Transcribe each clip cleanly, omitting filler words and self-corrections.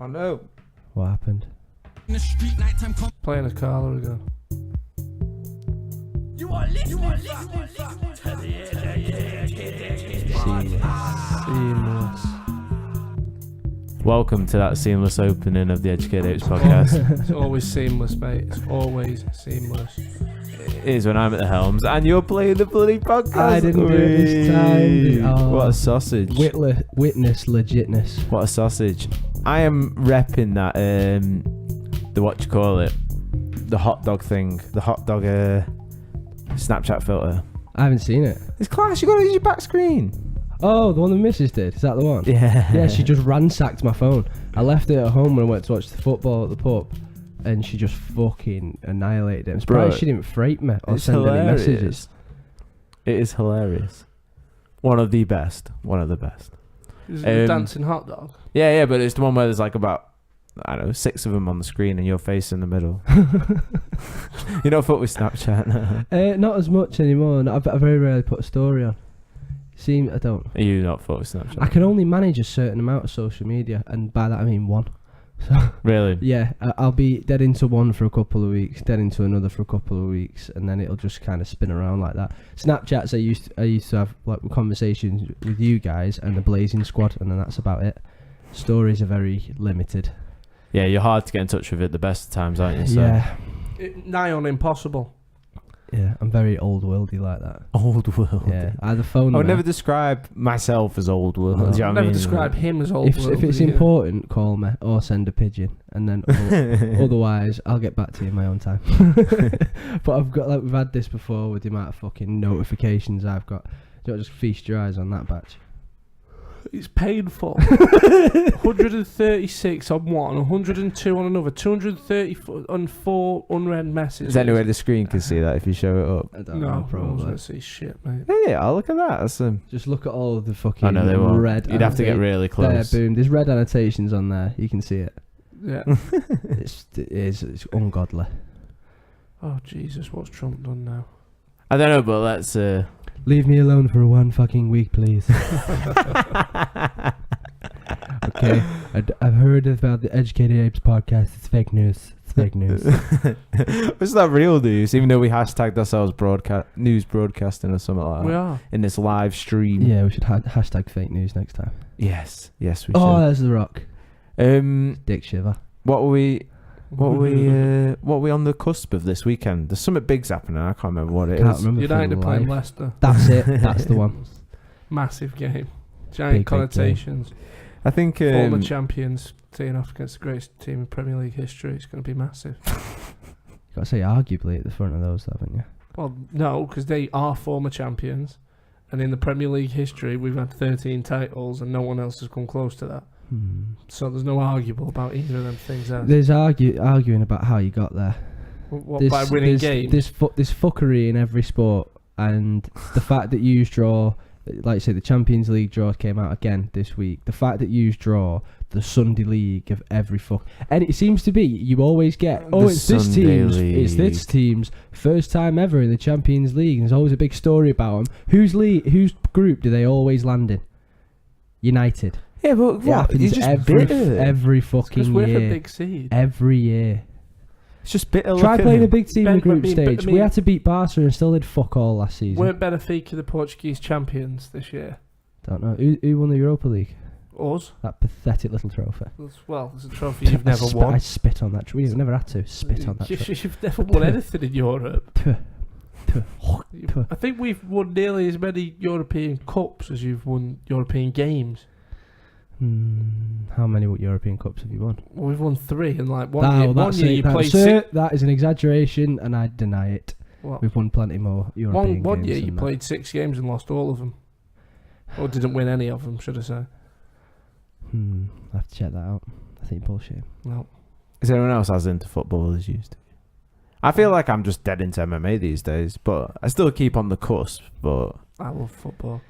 Oh no. What happened? Playing a Carla again. You are listening to the Seamless. Welcome to that seamless opening of the Educated Apes podcast. It's always seamless, mate. It's always seamless. It is when I'm at the helms and you're playing the bloody podcast. I didn't do it this time. Oh, What a sausage. Witness legitness. What a sausage. I am repping that, the what you call it, the hot dog thing, the hot dog Snapchat filter. I haven't seen it. It's class, you got to use your back screen. Oh, the one the missus did. Is that the one? Yeah. Yeah, she just ransacked my phone. I left it at home when I went to watch the football at the pub, and she just fucking annihilated it. I'm surprised Bro, she didn't freight me or it's send hilarious. any messages. It is hilarious. One of the best. One of the best. Is it the dancing hot dog? Yeah, but it's the one where there's like about, I don't know, 6 of them on the screen and your face in the middle. You don't fuck with Snapchat? Not as much anymore. I very rarely put a story on. I don't. Are you not fuck with Snapchat? I can only manage a certain amount of social media, and by that I mean one. So Really? yeah, I'll be dead into one for a couple of weeks, dead into another for a couple of weeks, and then it'll just kind of spin around like that. Snapchats, I used to have like conversations with you guys and the Blazing Squad, and then that's about it. Stories are very limited. Yeah, you're hard to get in touch with at the best of times, aren't you? So. Yeah, Nigh on impossible. yeah, I'm very old worldy like that. Old world. Yeah, I had the phone. I would never describe myself as old world. No. Do you know I've what I never mean? described him as old. If it's important, call me or send a pigeon, and then otherwise I'll get back to you in my own time. But I've got we've had this before with the amount of fucking notifications I've got. Don't just feast your eyes on that batch. It's painful. 136 on one, 102 on another, 234 unread messages. Is there any way the screen can see that if you show it up? I don't No, know, I was probably. going to see shit, mate. Yeah, I'll look at that. That's Just look at all of the fucking I know they won't. red. You'd have to get really close. There, boom. There's red annotations on there. You can see it. Yeah. It's ungodly. Oh, Jesus, what's Trump done now? I don't know, but let's... Leave me alone for one fucking week, please. Okay, I've heard about the Educated Apes podcast. It's fake news. It's fake news. It's not real news, even though we hashtagged ourselves news broadcasting or something like that. We are. In this live stream. Yeah, we should hashtag fake news next time. Yes, we should. Oh, there's The Rock. Dick shiver. What were we on the cusp of this weekend? There's something big's happening. I can't remember what it Can't is. remember. United for playing life. Leicester. That's it. That's the one. Massive game. Giant Big connotations. I think Former champions teeing off against the greatest team in Premier League history. It's going to be massive. Got to say arguably at the front of those, haven't you? Well, no, because they are former champions. And in the Premier League history, we've had 13 titles and no one else has come close to that. So there's no arguable about either of them things. There's arguing about how you got there. What, by winning games? There's fuckery in every sport, and the fact that you draw, like I say, the Champions League draw came out again this week. The fact that you draw the Sunday League of every and it seems to be you always get it's this team's first time ever in the Champions League. And there's always a big story about them. Whose group do they always land in? United. Yeah, but what? It happens every fucking year. Because we're a big seed. Every year. It's just bitter. Try playing a big team in the group being stage. We had to beat Barca and still did fuck all last season. Weren't Benfica the Portuguese champions this year? Don't know. Who won the Europa League? Us. That pathetic little trophy. Well, it's a trophy you've never won. I spit on that trophy. You've never had to spit on that trophy. You've never won anything in Europe. I think we've won nearly as many European Cups as you've won European games. How many European Cups have you won? Well, we've won 3, and like one year you played that is an exaggeration, and I deny it. What? We've won plenty more European games. One year you played 6 games and lost all of them, or didn't win any of them, should I say? I have to check that out. I think bullshit. No. Is anyone else as into football as used to? I feel like I'm just dead into MMA these days, but I still keep on the cusp. But I love football.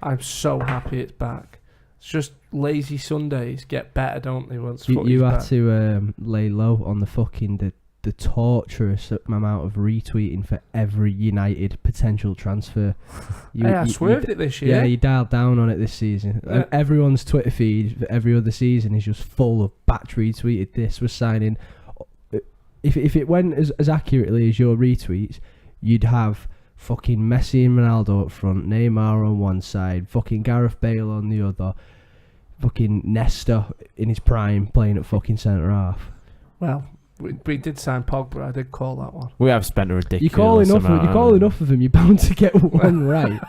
I'm so happy it's back. It's just lazy Sundays get better, don't they? Once you had back. to lay low on the fucking the torturous amount of retweeting for every United potential transfer. I swerved it this year. Yeah, you dialed down on it this season. Everyone's Twitter feed for every other season is just full of batch retweeted. This was signing. If it went as accurately as your retweets, you'd have fucking Messi and Ronaldo up front, Neymar on one side, fucking Gareth Bale on the other, fucking Nesta in his prime playing at fucking centre half. Well, we did sign Pogba. I did call that one. We have spent a ridiculous You call enough of them, you're bound to get one right.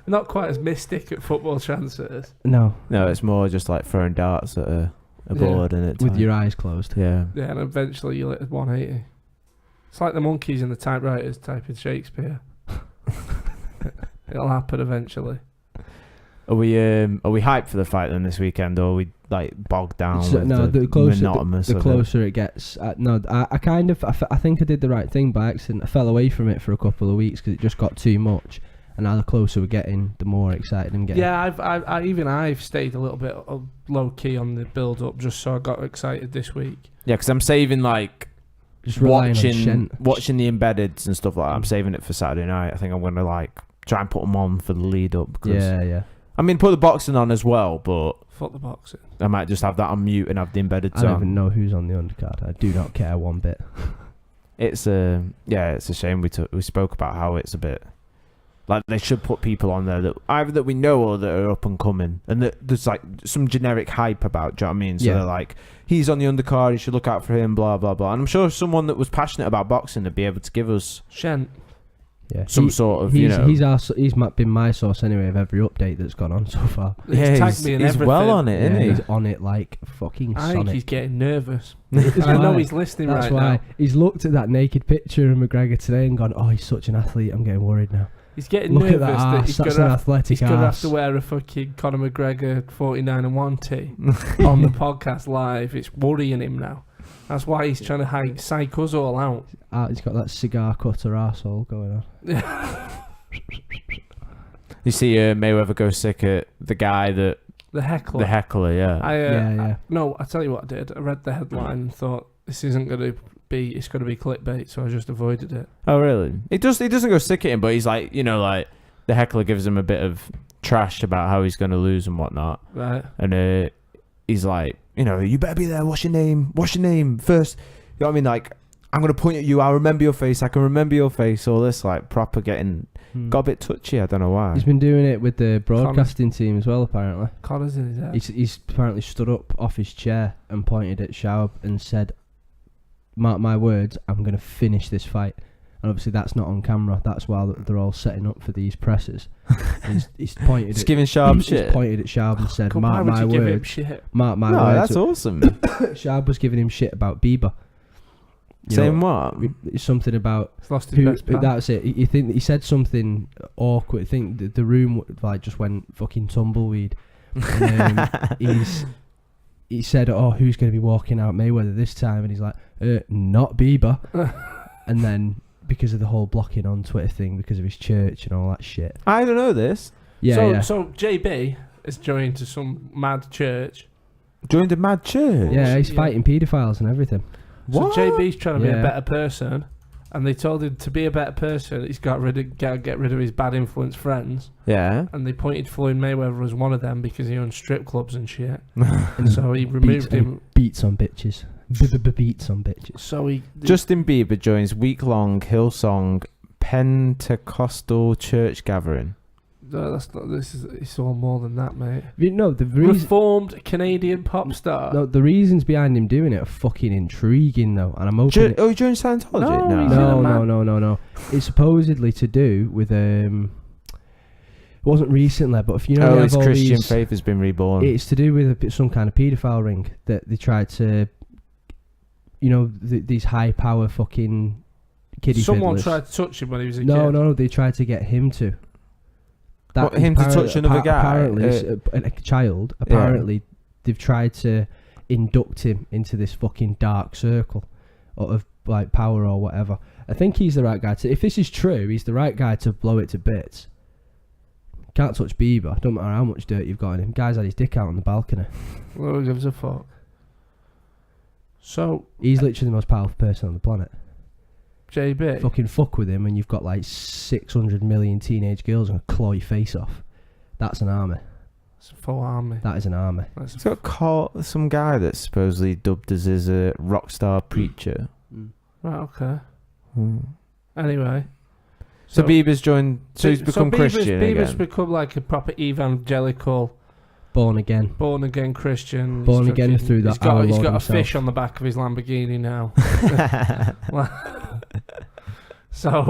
Not quite as mystic at football transfers. No, it's more just like throwing darts at a board and it with your eyes closed. Yeah, and eventually you'll hit 180. It's like the monkeys and the typewriters typing Shakespeare. It'll happen eventually. Are we hyped for the fight then this weekend, or are we like bogged down with the closer, monotonous the closer it gets? I think I did the right thing by accident. I fell away from it for a couple of weeks because it just got too much. And now the closer we're getting, the more excited I'm getting. Yeah, I've stayed a little bit low key on the build up just so I got excited this week. Yeah, because I'm saving like just watching the embeddeds and stuff like that. I'm saving it for Saturday night. I think I'm gonna like try and put them on for the lead up. Yeah. I mean, put the boxing on as well, but fuck the boxing. I might just have that on mute and have the embedded. I don't even know who's on the undercard. I do not care one bit. It's a shame we spoke about how it's a bit like they should put people on there that either that we know or that are up and coming, and that there's like some generic hype about. Do you know what I mean? So they're like, he's on the undercard, you should look out for him, blah blah blah. And I'm sure someone that was passionate about boxing would be able to give us some sort of he's been my source anyway of every update that's gone on so far. He's tagged me in everything. Well on it, isn't he? He's on it like fucking Sonic. I think he's getting nervous. I know he's listening that's right why now. He's looked at that naked picture of McGregor today and gone, oh, he's such an athlete, I'm getting worried now. He's getting Look nervous at that he's that's an athletic going to have ass. to wear a fucking Conor McGregor 49-1 tee on the podcast live. It's worrying him now. That's why he's trying to psych us all out. He's got that cigar cutter arsehole going on. You see Mayweather go sick at the guy that... The heckler. The heckler, yeah. No, I tell you what I did. I read the headline and thought, this isn't going to be... It's going to be clickbait, so I just avoided it. Oh, really? He doesn't go sick at him, but he's like, like, the heckler gives him a bit of trash about how he's going to lose and whatnot. Right. And he's like, you better be there. What's your name first? You know what I mean? Like, I'm going to point at you. I'll remember your face. I can remember your face. All this, like, proper getting... Got a bit touchy. I don't know why. He's been doing it with the broadcasting team as well, apparently. Connor's in his head. He's apparently stood up off his chair and pointed at Schaub and said, mark my words, I'm going to finish this fight. And obviously that's not on camera. That's while they're all setting up for these presses. He's pointed Just at... giving Schaub shit. He's pointed at Schaub and said, mark my words. Mark my words. No, that's awesome. Schaub was giving him shit about Bieber. Saying what? Something about He's lost his best pal. That's it. You think he said something awkward? I think the room like just went fucking tumbleweed. And, he said, "Oh, who's going to be walking out Mayweather this time?" And he's like, "Not Bieber." And then because of the whole blocking on Twitter thing, because of his church and all that shit. I don't know this. So JB is joined to some mad church. Joined a mad church. Yeah, he's fighting paedophiles and everything. What? So JB's trying to be a better person, and they told him to be a better person, he's got to get rid of his bad influence friends. Yeah. And they pointed Floyd Mayweather as one of them because he owns strip clubs and shit. And so he removed him. Beats on bitches. Beats on bitches. So Justin Bieber joins week-long Hillsong Pentecostal church gathering. No, that's not. It's all more than that, mate. The Reformed Canadian pop star. No, the reasons behind him doing it are fucking intriguing, though, and I'm hoping. He joined Scientology? No. It's supposedly to do with It wasn't recently, but if you know, his Christian faith has been reborn. It's to do with some kind of paedophile ring that they tried to. These high power fucking kiddie. Someone fiddlers. tried to touch him when he was a kid. No, they tried to get him to. Him to touch another guy? Apparently, a child. Apparently, they've tried to induct him into this fucking dark circle of like power or whatever. I think he's the right guy to. If this is true, he's the right guy to blow it to bits. Can't touch Bieber. Don't matter how much dirt you've got on him. Guy's had his dick out on the balcony. Well, who gives a fuck? So He's literally the most powerful person on the planet. JB. Fucking fuck with him, and you've got like 600 million teenage girls gonna claw your face off. That's an army. It's a full army. That is an army. That's He's got caught some guy that's supposedly dubbed as a rock star preacher. right. Okay. Anyway. So Bieber's joined. So he's become Christian Bieber's again. become like a proper evangelical, Born again. born again Christian. Born He's again fucking- through He's that our got, he's Lord got a himself. fish on the back of his Lamborghini now. So,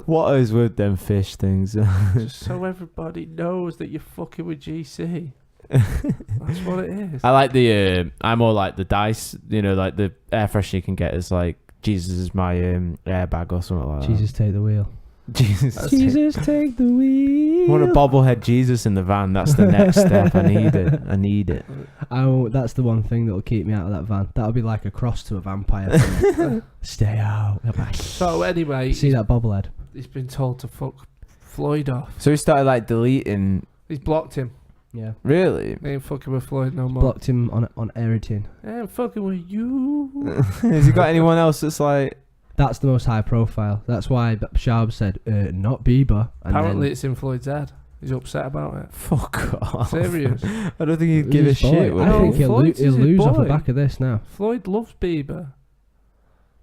What is with them fish things? just so everybody knows that you're fucking with GC. That's what it is. I like the. I'm more like the dice. You know, like the air freshener you can get is like Jesus is my airbag or something like Jesus, take the wheel. that. Jesus. That's Jesus, take the wheel. I want a bobblehead Jesus in the van. That's the next step. I need it. I need it. That's the one thing that'll keep me out of that van. That'll be like a cross to a vampire. Stay out. So anyway, See that bobblehead? he's been told to fuck Floyd off. So he started like deleting. He's blocked him. Yeah. Really? He ain't fucking with Floyd no more. Blocked him on everything. I ain't fucking with you. Has he got anyone else that's like? That's the most high profile. That's why Sharp said, not Bieber. And Apparently then, it's in Floyd's head. He's upset about it. Fuck off. Serious. I don't think he'd give a his boy. shit. would I No, think he? he'll Floyd's is his lose off the boy. back of this now. Floyd loves Bieber.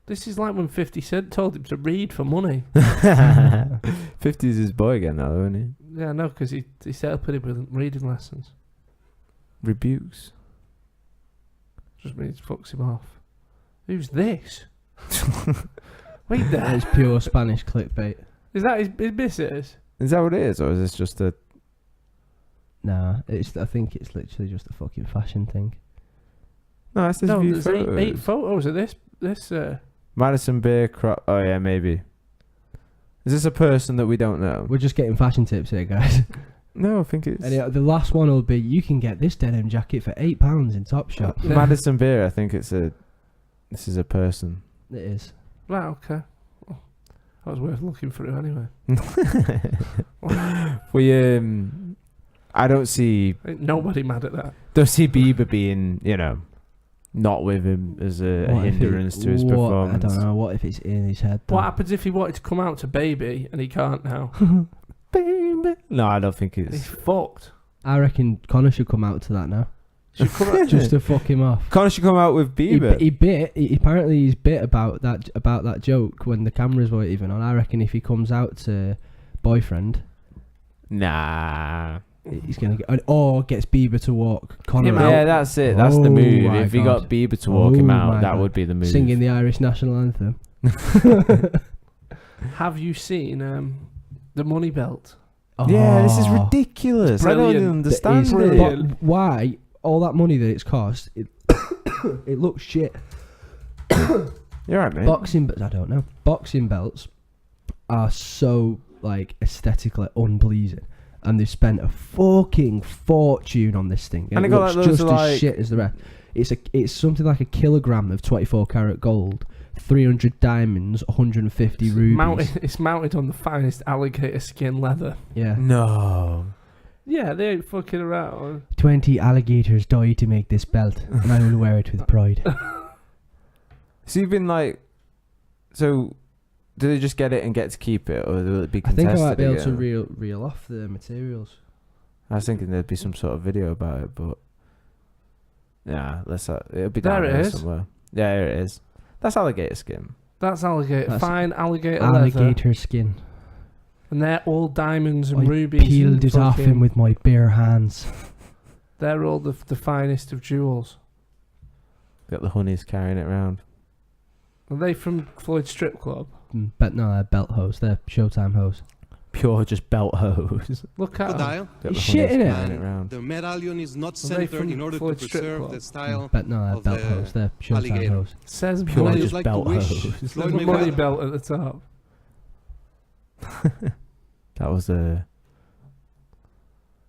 This is like when 50 Cent told him to read for money. 50's his boy again now, isn't he? Yeah, no, because he set up with him reading lessons. Rebukes. Just means fucks him off. Who's this? Wait there. It's pure Spanish clickbait. Is that his missus? Is that what it is, or is this just a? Nah, I think it's literally just a fucking fashion thing. No, it's this No, view there's photos. eight photos of this. Madison Beer Crop. Oh yeah, maybe. Is this a person that we don't know? We're just getting fashion tips here, guys. No, I think it's And the last one will be, you can get this denim jacket for £8 in Topshop. Yeah. Madison Beer. I think it's a. This is a person. It is. Right, okay. Well, that was worth looking through anyway. I don't see Ain't nobody mad at that. Bieber being, not with him as a What if hindrance to his performance. I don't know. What if it's in his head? Though? What happens if he wanted to come out to Baby and he can't now? Baby. No, I don't think He's it's. fucked. I reckon Connor should come out to that now, Should come out just to fuck him off. Connor should come out with Bieber. Apparently he's bit about that joke when the cameras weren't even on. I reckon if he comes out to Boyfriend, Nah. he's gonna get, or gets Bieber to walk Connor Him out, out. Yeah, that's it. That's the Oh move. my If he got God. Bieber to walk him Oh out, my that God. would be the move. singing the Irish national anthem. Have you seen the Money Belt? Yeah, this is Oh. ridiculous. I don't brilliant. even understand It's it. brilliant. why all that money that it's cost? It looks shit. You're right, mate. Boxing, but I don't know. Boxing belts are so like aesthetically unpleasing, and they've spent a fucking fortune on this thing. And it they got, looks like, loads just of, as like- shit as the rest. It's something like a kilogram of 24 karat gold, 300 diamonds, 150 rubies. It's mounted on the finest alligator skin leather. Yeah, No. Yeah, they ain't fucking around. 20 alligators died to make this belt, and I will wear it with pride. So you've been like, so do they just get it and get to keep it, or will it be I think contested I might be able to again? reel off the materials. I was thinking there'd be some sort of video about it, but yeah, it'll be There down it there is. somewhere. Yeah, here it is. That's alligator skin. That's alligator. That's fine alligator leather. Alligator skin. And they're all diamonds and I rubies. peeled and it off fucking- him with my bare hands. They're all the finest of jewels. Got the honeys carrying it around. Are they from Floyd Strip Club? But no, they're belt hose. They're Showtime hose. Pure just belt hose. Look at them. Dial. Got He's the honeys shit, innit? carrying it around. The medallion is not Are they centered from in order to Floyd Strip preserve Club? the style. But no, they're of belt the hose. They're Showtime alligator. hose. Says Pure money, I'd just like belt to wish hose. Floyd the money Mayweather belt at the top. That was a.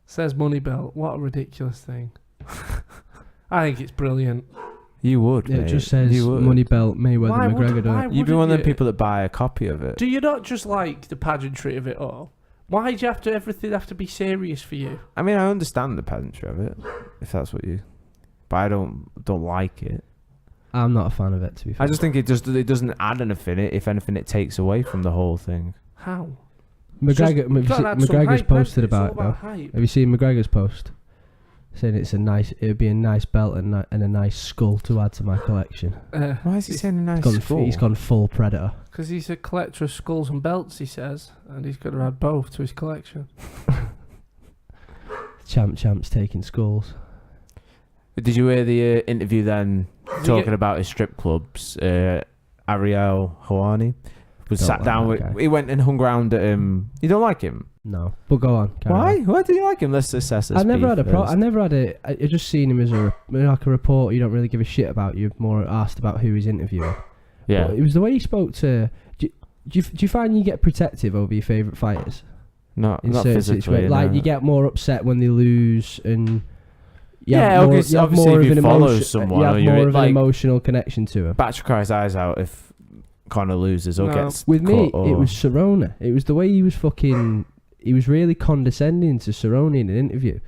Says money belt. What a ridiculous thing. I think it's brilliant. You would. Yeah, it mate. just says You would. money belt Mayweather Why would- McGregor. why Don't. You'd be one of wouldn't them you? people that buy a copy of it. Do you not just like the pageantry of it all? Why do you have to everything have to be serious for you? I mean, I understand the pageantry of it, if that's what you. but I don't like it. I'm not a fan of it, to be fair. I just think it doesn't add anything. If anything, it takes away from the whole thing. How? McGregor's posted about it, though. Hype. Have you seen McGregor's post? Saying it would be a nice belt and a nice skull to add to my collection. Why is he saying a nice skull? He's gone full Predator. Because he's a collector of skulls and belts, he says, and he's going to add both to his collection. Champ's taking skulls. Did you hear the interview then talking about his strip clubs? Ariel Hawani was sat down with. He went and hung around at him. You don't like him? No, but go on. Why? Why do you like him? Let's assess this. I never had a. I just seen him as like a reporter. You don't really give a shit about. You're more asked about who he's interviewing. Yeah, but it was the way he spoke to. Do you find you get protective over your favourite fighters? Not physically. Like you get more upset when they lose, and you obviously have more if of you an follow someone, you have more of an emotional connection to him. Batch cries eyes out if Conor loses or gets with me. Or it was Cerrone. It was the way he was fucking. He was really condescending to Cerrone in an interview,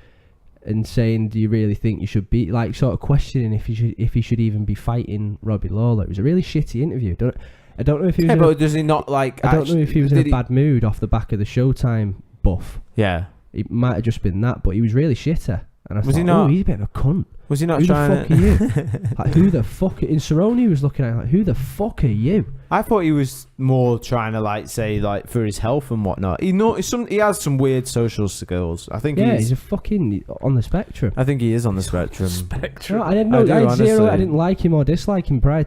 and saying, "Do you really think you should be like sort of questioning if he should even be fighting Robbie Lawler?" It was a really shitty interview. I don't know if he was. But does he not like? I don't know if he was in a bad mood off the back of the Showtime buff. Yeah, it might have just been that, but he was really shitter. And I was thought, he not? Oh, he's a bit of a cunt. Was he not who trying? Who the fuck are you? Like, who the fuck? In Cerrone, he was looking at him like, who the fuck are you? I thought he was more trying to like say like for his health and whatnot. He has some weird social skills. I think he's a fucking on the spectrum. I think he is on the spectrum. No, I didn't know. I didn't like him or dislike him prior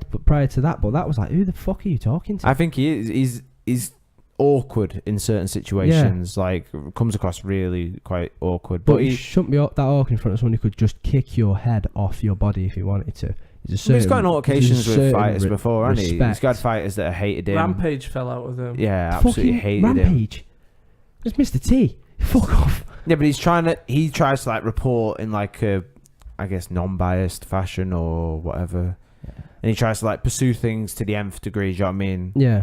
to that, but that was like, who the fuck are you talking to? I think he is. He's awkward in certain situations. Yeah. Like comes across really quite awkward. But he shouldn't be that awkward in front of someone who could just kick your head off your body if he wanted to. He's got on occasions with fighters before, hasn't he? He's got fighters that have hated him. Rampage fell out with him. Yeah, absolutely hated Rampage. It's Mr. T. Fuck off. Yeah, but he tries to like report in like a, I guess, non-biased fashion or whatever. Yeah. And he tries to like pursue things to the nth degree, do you know what I mean? Yeah.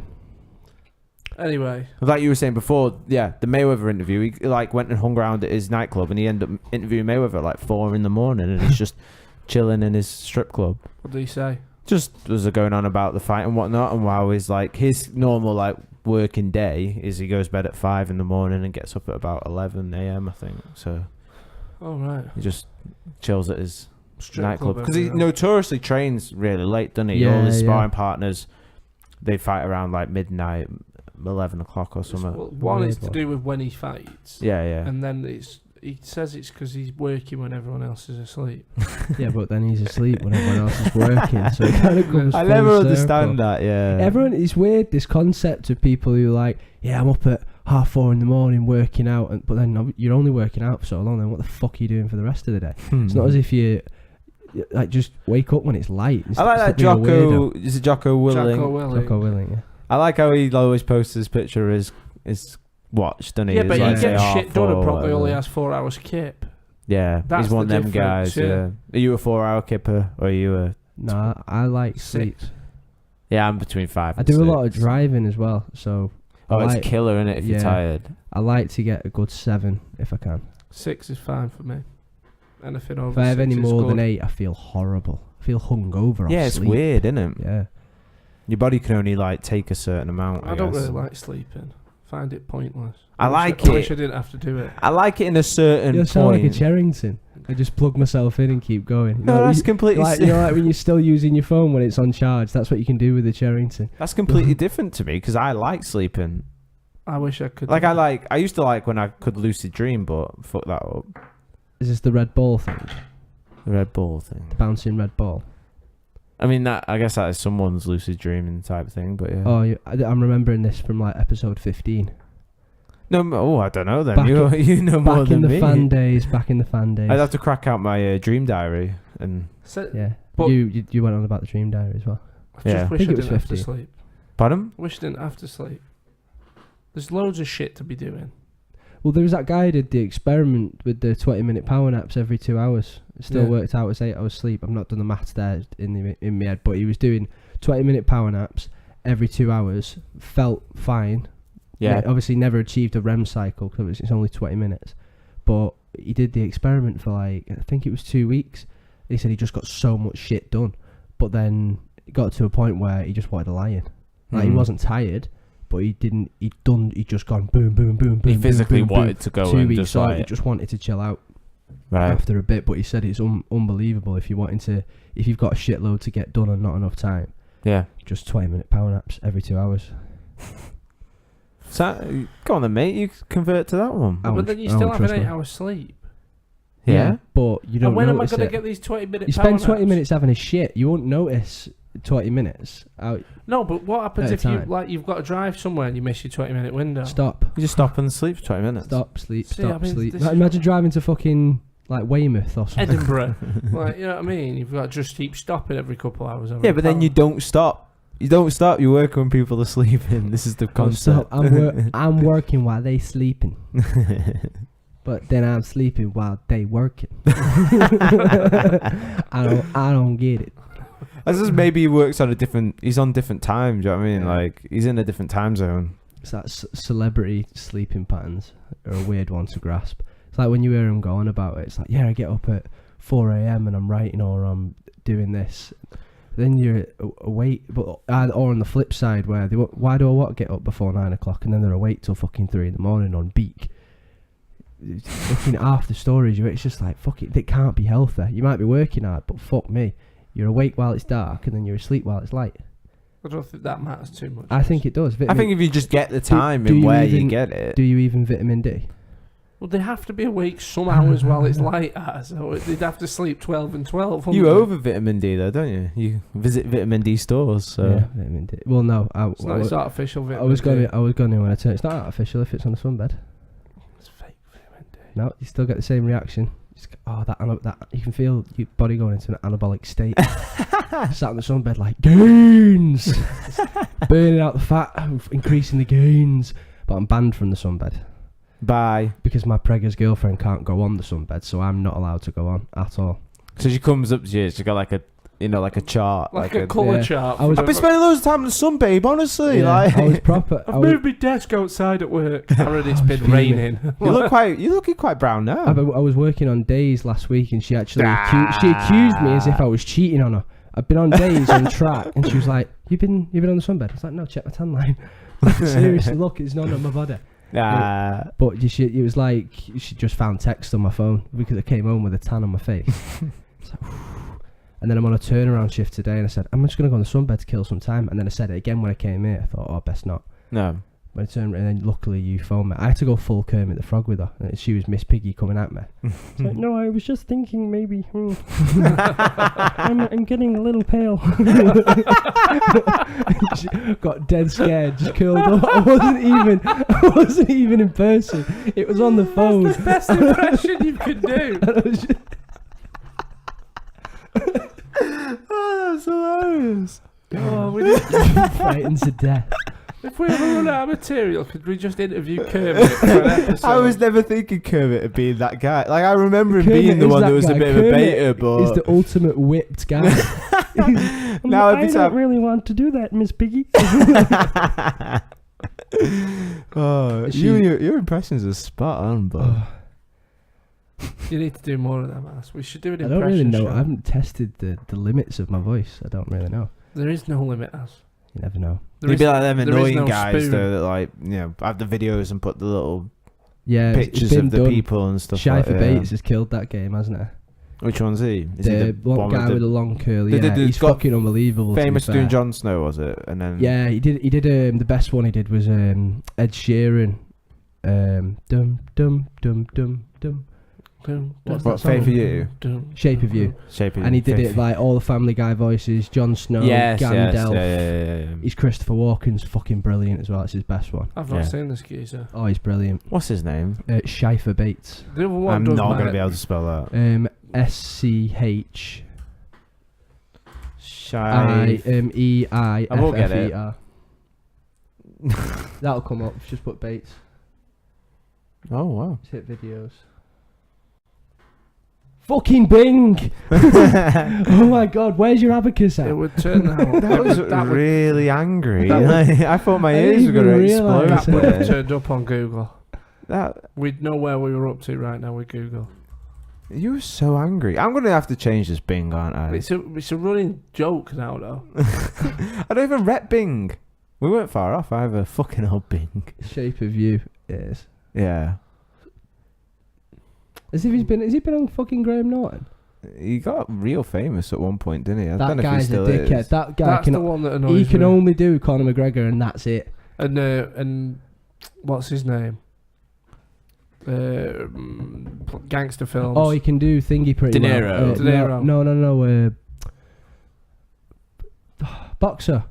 Anyway. Like you were saying before, yeah, the Mayweather interview, he like went and hung around at his nightclub and he ended up interviewing Mayweather at like 4 a.m. and he's just chilling in his strip club. What did he say? Just was going on about the fight and whatnot, and how his normal like working day is he goes to bed at 5 a.m. and gets up at about 11 a.m. I think. So, oh right, he just chills at his strip nightclub because he notoriously trains really late, doesn't he? Yeah, all his sparring partners, they fight around like midnight, 11 o'clock or something. One is to do with when he fights. Yeah, yeah. And then he says it's because he's working when everyone else is asleep. Yeah, but then he's asleep when everyone else is working, so it kind of comes. I never understand that. Yeah, everyone. It's weird this concept of people who like, yeah, I'm up at 4:30 in the morning working out, but then you're only working out for so long. Then what the fuck are you doing for the rest of the day? It's not as if you like just wake up when it's light. I like that Jocko. Is it Jocko Willing? Jocko Willing. Yeah. I like how he always posts his picture of his watch, doesn't he? Yeah, but like he gets shit done and probably only has 4 hours kip. Yeah, he's one of them guys. Yeah. Are you a 4-hour kipper or are you a? No, I like sleep. Yeah, I'm between 5. I do 6. a lot of driving as well, so. It's a killer, isn't it? If you're tired. I like to get a good 7 if I can. 6 is fine for me. Anything over. If I have any more than 8, I feel horrible. I feel hungover. Yeah, it's weird, isn't it? Yeah. Your body can only like take a certain amount. I don't really like sleeping. Find it pointless. I wish I didn't have to do it. I like it in a certain point. You sound like a Cherrington. I just plug myself in and keep going. No, that's completely like when you're still using your phone when it's on charge. That's what you can do with the Cherrington. That's completely different to me because I like sleeping. I wish I could. I used to like when I could lucid dream, but fuck that up. Is this the red ball thing? The red ball thing. The bouncing red ball. I mean, I guess that is someone's lucid dreaming type thing, but yeah. Oh, I'm remembering this from like episode 15. No, I don't know then. You know more than me. Back in the fan days. I'd have to crack out my dream diary and. Yeah, but you went on about the dream diary as well. I just wish I didn't have to sleep. Pardon? Wish I didn't have to sleep. There's loads of shit to be doing. Well, there was that guy who did the experiment with the 20-minute power naps every 2 hours. It still worked out as 8 hours sleep. I've not done the maths there in my head, but he was doing 20-minute power naps every 2 hours. Felt fine. Yeah. Obviously, never achieved a REM cycle because it's only 20 minutes. But he did the experiment for I think it was 2 weeks, He said he just got so much shit done, but then it got to a point where he just wanted to lie in. Like he wasn't tired, but he didn't. He'd just gone boom, boom, boom, boom. He physically boom, boom, wanted to go 2 and weeks just on, like he just wanted to chill out right. after a bit. But he said it's unbelievable if you've got a shitload to get done and not enough time. Yeah. Just 20-minute power naps every 2 hours. So go on then, mate. You convert to that one. But then you still have an 8-hour sleep. Yeah. But you don't. And when am I notice going to it. get these 20-minute? You spend 20 minutes having a shit. You won't notice 20 minutes. No, but what happens At if a you time. you've got to drive somewhere and you miss your 20-minute window? Stop. You just stop and sleep for 20 minutes. Stop. Sleep. See, I Stop. mean, Sleep. this Like, is- imagine driving to fucking like Weymouth or something. Edinburgh. Like, you know what I mean? You've got to just keep stopping every couple hours. Yeah, but then you don't stop. You don't stop. You work when people are sleeping. This is the concept. I'm working while they sleeping. But then I'm sleeping while they working. I don't get it. That's just maybe he works on he's on different times, do you know what I mean? Yeah. Like, he's in a different time zone. It's that celebrity sleeping patterns are a weird one to grasp. It's like when you hear them go on about it, it's like, yeah, I get up at 4 a.m. and I'm writing or I'm doing this. Then you're awake, but or on the flip side where why do I get up before 9 o'clock and then they're awake till fucking 3 in the morning on beak? Looking at half the stories, it's just like, fuck it, it can't be healthy. You might be working hard, but fuck me. You're awake while it's dark and then you're asleep while it's light. I don't think that matters too much. I think it does. I think if you just get the time do and you where you even- get it. Do you even vitamin D? Well, they have to be awake some hours while it's light, so they'd have to sleep 12 and 12. You wouldn't over vitamin D though, don't you? You visit vitamin D stores, so Yeah, vitamin D. Well, no, it's artificial I vitamin was going D. to when I turned. It's not artificial if it's on a sunbed. It's fake vitamin D. No, you still get the same reaction. Just, that you can feel your body going into an anabolic state. Sat on the sunbed like gains, burning out the fat, increasing the gains. But I'm banned from the sunbed bye. because my preggers girlfriend can't go on the sunbed, so I'm not allowed to go on at all. So she comes up to you, she's got like a chart. Like a colour yeah. chart. I was- I've been spending loads of time in the sun, babe, honestly. Yeah, Like, I was proper. I've moved my desk outside at work. I already it's been raining. you're looking quite brown now. I was working on days last week, and she actually accused me as if I was cheating on her. I've been on days on track, and she was like, "You've been on the sunbed." I was like, "No, check my tan line." Seriously, look, it's none on my body. But it was like she just found text on my phone because I came home with a tan on my face. It's like, and then I'm on a turnaround shift today, and I said, "I'm just gonna go on the sunbed to kill some time." And then I said it again when I came here. I thought, "Oh, best not." No. When I turned, and then luckily you phoned me. I had to go full Kermit the Frog with her. And she was Miss Piggy coming at me. It's like, no, I was just thinking maybe. I'm getting a little pale. She got dead scared, just curled up. I wasn't even in person. It was on the phone. That's the best impression you could do. And I was just, Oh, that's hilarious. Oh, we need, frightened to death. if we ever run out of material, could we just interview Kermit for an episode? I was never thinking Kermit of being that guy. Like, I remember him Kermit being the is one that that was guy. a bit of a Kermit beta, but is the ultimate whipped guy. now every time. really want to do that, Miss Piggy. Oh, She- your impressions are spot on, but You need to do more of them, Ass. We should do an I impression don't really know. show. I haven't tested the limits of my voice. I don't really know. There is no limit, Ass. You never know. There you'd is- be like them there is annoying no guys spoon. though that, like, you know, have the videos and put the little Yeah, it's pictures been of the done. people and stuff. Shy like for that. Bates has killed that game, hasn't it? Which one's he? Is he The the one one guy with with the the long curly the- hair. the- He's got fucking unbelievable. famous to be doing fair. Jon Snow, was it? And then Yeah, he did. The best one he did was Ed Sheeran. Dum dum dum dum dum. What's What, that song? Fate for You? Shape of You. Shape of And he did Faith. it like all the Family Guy voices. Jon Snow, Yes, Gandalf. yeah. He's Christopher Walken's fucking brilliant as well. It's his best one. I've not Yeah. seen this geezer. Oh, he's brilliant. What's his name? Shyfer Bates. The other one I'm does not my- going to be able to spell that. SCH Shy. EIFFER. I will get it. That'll come up. Just put Bates. Oh wow. Just hit videos. Fucking Bing! Oh my god, where's your abacus It at? would turn out. That was would- really angry. that would- I thought my I ears were didn't going to even explode. realise that would have there. turned up on Google. That We'd know where we were up to right now with Google. You were so angry. I'm gonna have to change this Bing, aren't I? It's a running joke now, though. I don't even rep Bing. We weren't far off either. Fucking hell, Bing. Shape of You is. Yeah. Has he been on fucking Graham Norton? He got real famous at one point, didn't he? I don't That know if he guy's a still dickhead. is. That guy That's the can. one that annoys He can me. only do Conor McGregor, and that's it. And what's his name? Gangster films. Oh, he can do thingy pretty De Niro. well. De Niro. No. Boxer.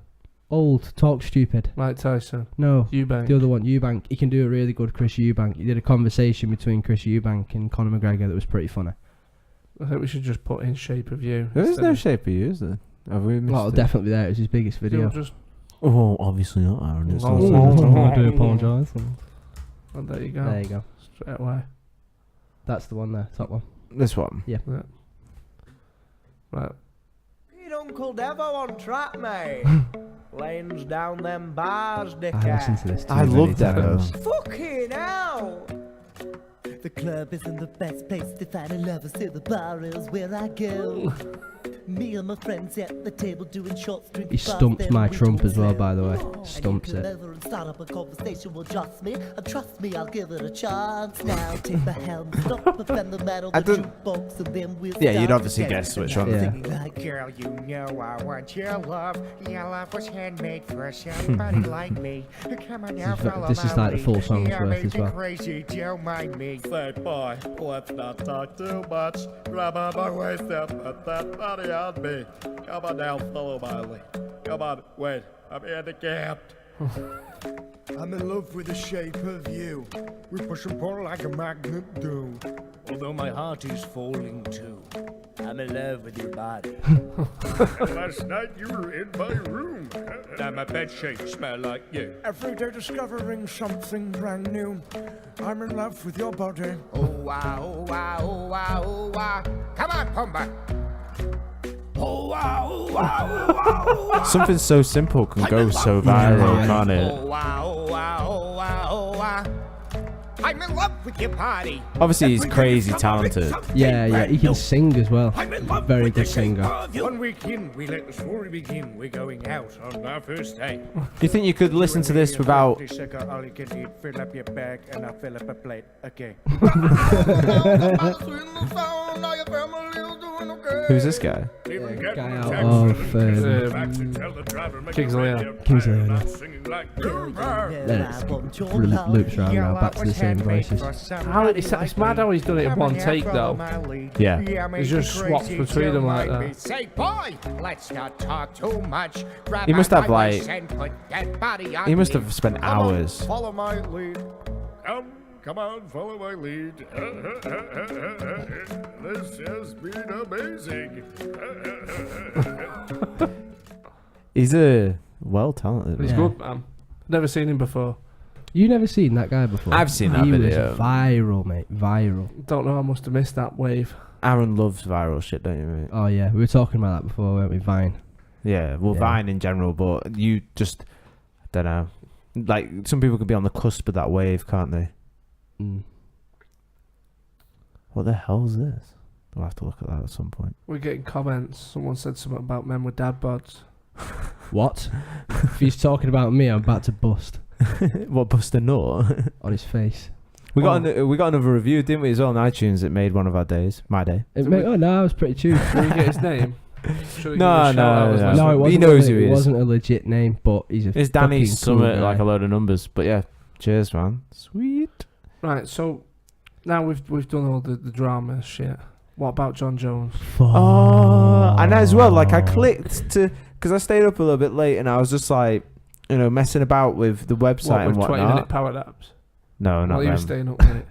Old. Talk stupid. Mike Tyson. No. Eubank. The other one, Eubank. He can do a really good Chris Eubank. He did a conversation between Chris Eubank and Conor McGregor that was pretty funny. I think we should just put in Shape of You. There is instead no of- Shape of You, is there? Have we missed Well, it? definitely there. It was his biggest video. Just, Oh, obviously not, Aaron. It's not. I do apologise. oh, there you go. There you go. Straight away. That's the one there. Top one. This one. Yeah. Right. Ain't Uncle Devo on track, mate. Lanes down them bars, I dickhead. listened to this too I many love Devo. times. Fucking hell. The club isn't the best place to find a lover, so the bar is where I go. Me and my friends at the table doing shots, drinking He stumps my trump as well, by the way. Stumps and you come it. over and start up a conversation, well, trust me, and trust me, I'll give it a chance. Now take the helm, stop, offend the metal, I the don't- jukebox, and then we'll Yeah, you'd start obviously again. guess which one. Yeah. Singing like, Girl, you know I want your love. Your love was handmade for somebody like me. Come on now, follow This is my like the full lead. song's Yeah, worth make as me well. crazy, don't mind me. Say, boy, let's not talk too much. Grab on my waist and put that body on me. Come on now, follow my lead. Come on, wait, I'm handicapped. I'm in love with the shape of you. We push and pull like a magnet do. Although my heart is falling too. I'm in love with your body. Last night you were in my room. Now my bed sheets smell like you. Every day discovering something brand new. I'm in love with your body. Oh wow, oh wow, oh wow, oh wow. Come on, Pumba. Oh wow, oh wow, oh wow, oh wow. Something so simple can go so viral, can't it? Oh wow, oh wow, oh wow, oh wow. I'm in love with your body. Obviously, he's crazy talented. Yeah. He can sing as well. Very good singer. 1 week in, we let the story begin. We're going out on our first date. Do you think you could listen to this without? All you can eat, fill up your bag, and I'll fill up a plate. Okay. Who's this guy? Guy out of Kings of Leon. Kings of Leon. yeah, Then I want your it love. loops round now, back to the same voices. How it's mad how he's done it in one take though. Yeah. He's just swapped between them like that. Say, boy, let's not talk too much. Grab He must my have, like- waist and put that body on He must me. have spent Come on, hours. Follow my lead. Come on, follow my lead. This has been amazing. He's a well talented. He's Yeah. good, man. Never seen him before. You never seen that guy before? I've seen that he video. was viral, mate. Viral. Don't know. I must have missed that wave. Aaron loves viral shit, don't you, mate? Oh yeah, we were talking about that before, weren't we? Vine. Yeah, well, Yeah. Vine in general, but you just, I don't know. Like, some people could be on the cusp of that wave, can't they? Mm. What the hell is this? I'll have to look at that at some point. We're getting comments. Someone said something about men with dad bods. What? If he's talking about me, I'm about to bust What, Buster Nut? on his face. we got another review, didn't we, as well on iTunes? It made one of our days. My day. Oh no, I was pretty true. Should we get his name? Should we No, give him a shout out as no. well? No, it wasn't. He knows who he It is. wasn't a legit name, but he's a. It's Danny fucking cool Summit, guy. like a load of numbers. But yeah, cheers, man. Sweet. Right, so now we've done all the drama shit. What about Jon Jones? Oh, and as well, like I clicked to, because I stayed up a little bit late and I was just like, you know, messing about with the website What, and with 20-minute whatnot. power naps? No, not Well, you were them. staying up late.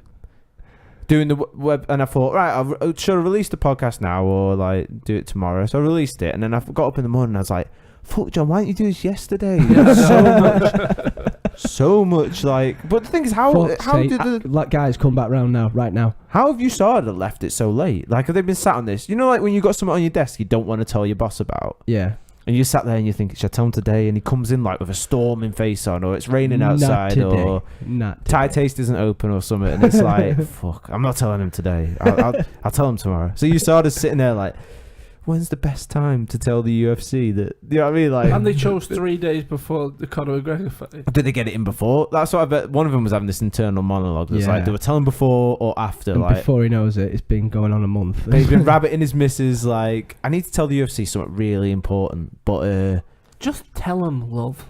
Doing the web, and I thought, right, should I release the podcast now or like do it tomorrow? So I released it, and then I got up in the morning and I was like, fuck, John, why didn't you do this yesterday? So much, like. But the thing is, how Fuck's how sake. did the Like, guys, come back round now, right now. how have you started and left it so late? Like, have they been sat on this? You know, like when you got something on your desk you don't want to tell your boss about. Yeah. And you sat there and you think, should I tell him today? And he comes in like with a storming face on, or it's raining outside, or Thai Taste isn't open or something. And it's like, fuck, I'm not telling him today. I'll tell him tomorrow. So you started sitting there like, when's the best time to tell the UFC that? You know what I mean? Like, and they chose 3 days before the Conor McGregor fight. Did they get it in before? That's what I bet. One of them was having this internal monologue. It's like, they were telling before or after. And like, before he knows it, it's been going on a month. He's been rabbiting his missus like, I need to tell the UFC something really important, but just tell them, love.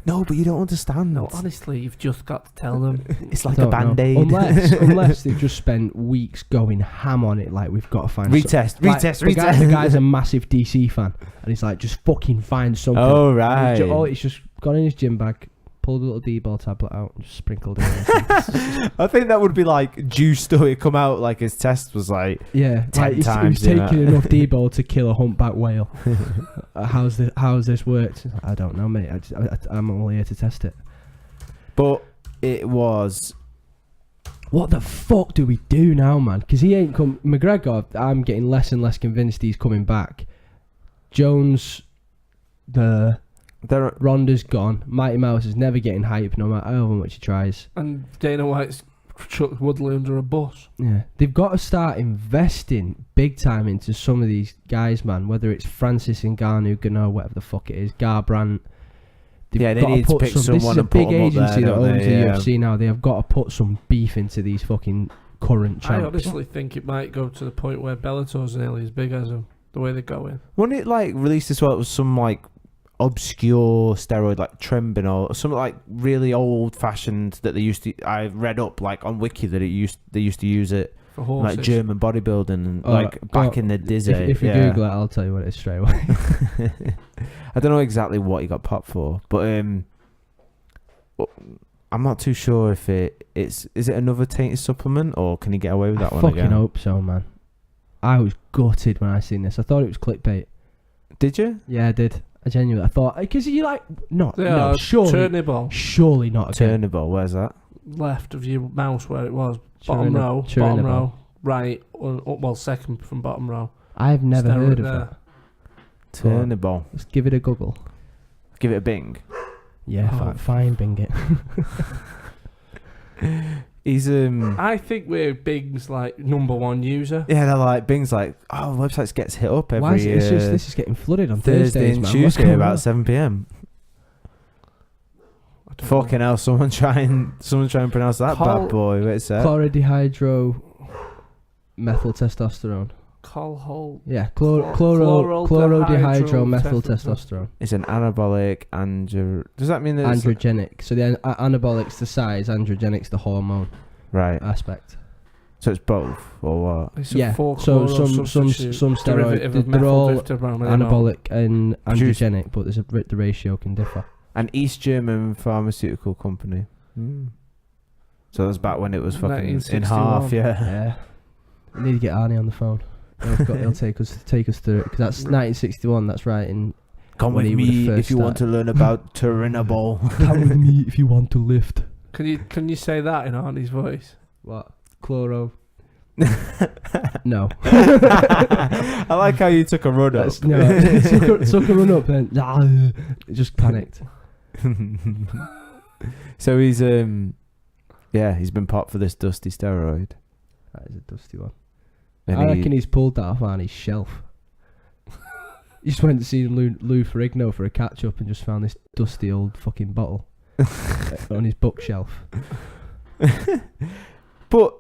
No, but you don't understand. No, honestly, you've just got to tell them. It's like a band-aid. Unless they've just spent weeks going ham on it, like we've got to find retest. The guy's a massive DC fan, and he's like, just fucking find something. Oh right. He's just got in his gym bag, pulled a little D-ball tablet out, and just sprinkled it in. I think that would be like juice story come out like his test was like 10 times. He's taking enough D-ball to kill a humpback whale. How's this worked? I don't know, mate. I'm only here to test it. But it was. What the fuck do we do now, man? Because he ain't come. McGregor, I'm getting less and less convinced he's coming back. Jones, Ronda's gone. Mighty Mouse is never getting hype, no matter how much he tries. And Dana White's chucked Woodley under a bus. Yeah, they've got to start investing big time into some of these guys, man. Whether it's Francis Ngannou, Gano, whatever the fuck it is, Garbrandt. They need to pick someone and put them up there. This is a big agency that owns the UFC now. They have got to put some beef into these fucking current champs. I honestly think it might go to the point where Bellator's nearly as big as them, the way they're going. Wasn't it like released as well? It was some like obscure steroid like Trembin or something like really old fashioned that they used to. I read up like on Wiki that they used to use it for horses, like German bodybuilding and back in the Dizzy. If you Google it, I'll tell you what it is straight away. I don't know exactly what he got popped for, but I'm not too sure if is it another tainted supplement or can he get away with that one again? I fucking hope so, man. I was gutted when I seen this. I thought it was clickbait. Did you? Yeah, I did. I genuinely thought because you like surely surely not again. Turnable, where's that? Left of your mouse where it was. Bottom row, right, second from bottom row. I've never heard of that. Turnable. Let's give it a Google. Give it a Bing. Yeah, fine, Bing it. He's I think we're Bing's like #1 user. Yeah, they're like Bing's like, oh, websites gets hit up every. Why is it, this is getting flooded on Thursday and man. Tuesday about 7 p.m. Fucking hell! Someone try and pronounce that bad boy. What's that? Chlorodihydro methyl testosterone. Yeah, chlorodihydro methyl testosterone. It's an anabolic does that mean that androgenic? So the anabolic's the size, androgenic's the hormone aspect. So it's both, or what? It's yeah. So some steroids, they're all anabolic and androgenic, but the ratio can differ. An East German pharmaceutical company. So that's back when it was fucking in half. Yeah. We need to get Arnie on the phone. He'll take us through it because that's 1961. That's right. Come with me if you want to learn about Turinabol. Come with me if you want to lift. Can you say that in Arnie's voice? What? Chloro. No. I like how you took a run up. Took a run up and just panicked. So he's he's been popped for this dusty steroid. That is a dusty one. And I reckon he's pulled that off Arnie's shelf. He just went to see Lou Ferrigno for a catch up and just found this dusty old fucking bottle on his bookshelf. But